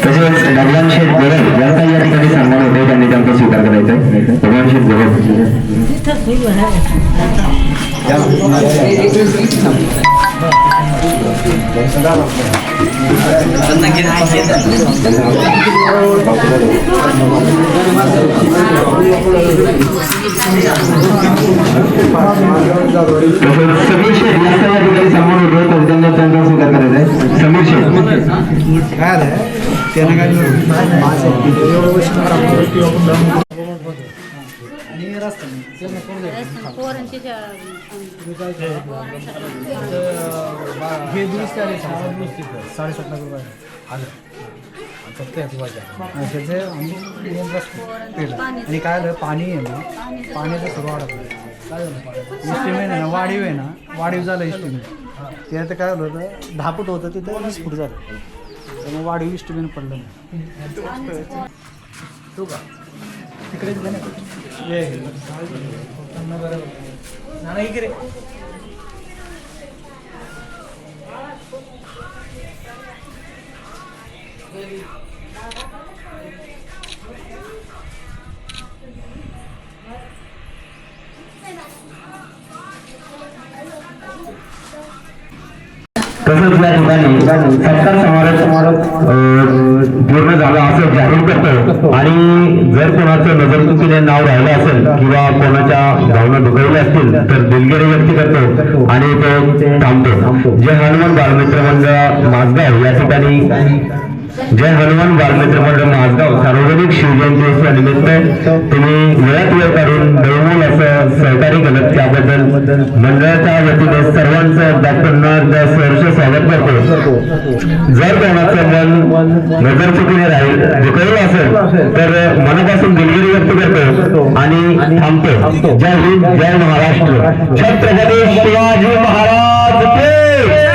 तसेच भगवान शेठ गरज यांचा या ठिकाणी सन्मान होते. त्यांनी त्यांचा स्वीकार करायचा आहे. भगवान शेठ गरज समीर शेख यांचा या ठिकाणी सन्मान होतो, तर त्यांना त्यांचा स्वीकार करायचा आहे. समीर शेख काय आलं त्यानं काय हे दुरुस्ती आले 7.5 लाख रुपये आलं फक्त त्याचे आम्ही केलं आणि काय आलं पाणी आहे ना पाण्याचं सुरू वाढत काय झालं इस्टिमेट आहे ना वाढीव आहे ना वाढीव झालं इस्टिमेट ते काय झालं होतं 10 फूट होतं तिथं 20 फूट झालं त्यामुळे वाढीव इस्टिमेट पडलं नाही तू का तिकडेच ये ना इकडे तसंच या ठिकाणी सत्कार समारोह पूर्ण झाला असं जाहीर करतो आणि जर कोणाचं नजरचुकीने नाव राहिलं असेल किंवा कोणाच्या भावना दुखावल्या असतील तर दिलगिरी व्यक्त करतो आणि तो थांबतो. जय हनुमान बालमित्र मंडळ माझगाव या ठिकाणी जय हनुमान बालमित्र मंडळ माझगाव सार्वजनिक शिवजयंती निमित्त तुम्ही वेळात वेळ काढून बहुमोल असं सहकार्य केलं त्याबद्दल मंडळाच्या वतीने सर्वांचं डॉक्टर सहर्ष स्वागत करतो. जर कोणाचं मन नजरचुकीने राहील दुखावलं असेल तर मनापासून दिलगिरी व्यक्त करतो आणि थांबतो. जय हिंद, जय महाराष्ट्र. छत्रपती शिवाजी महाराज की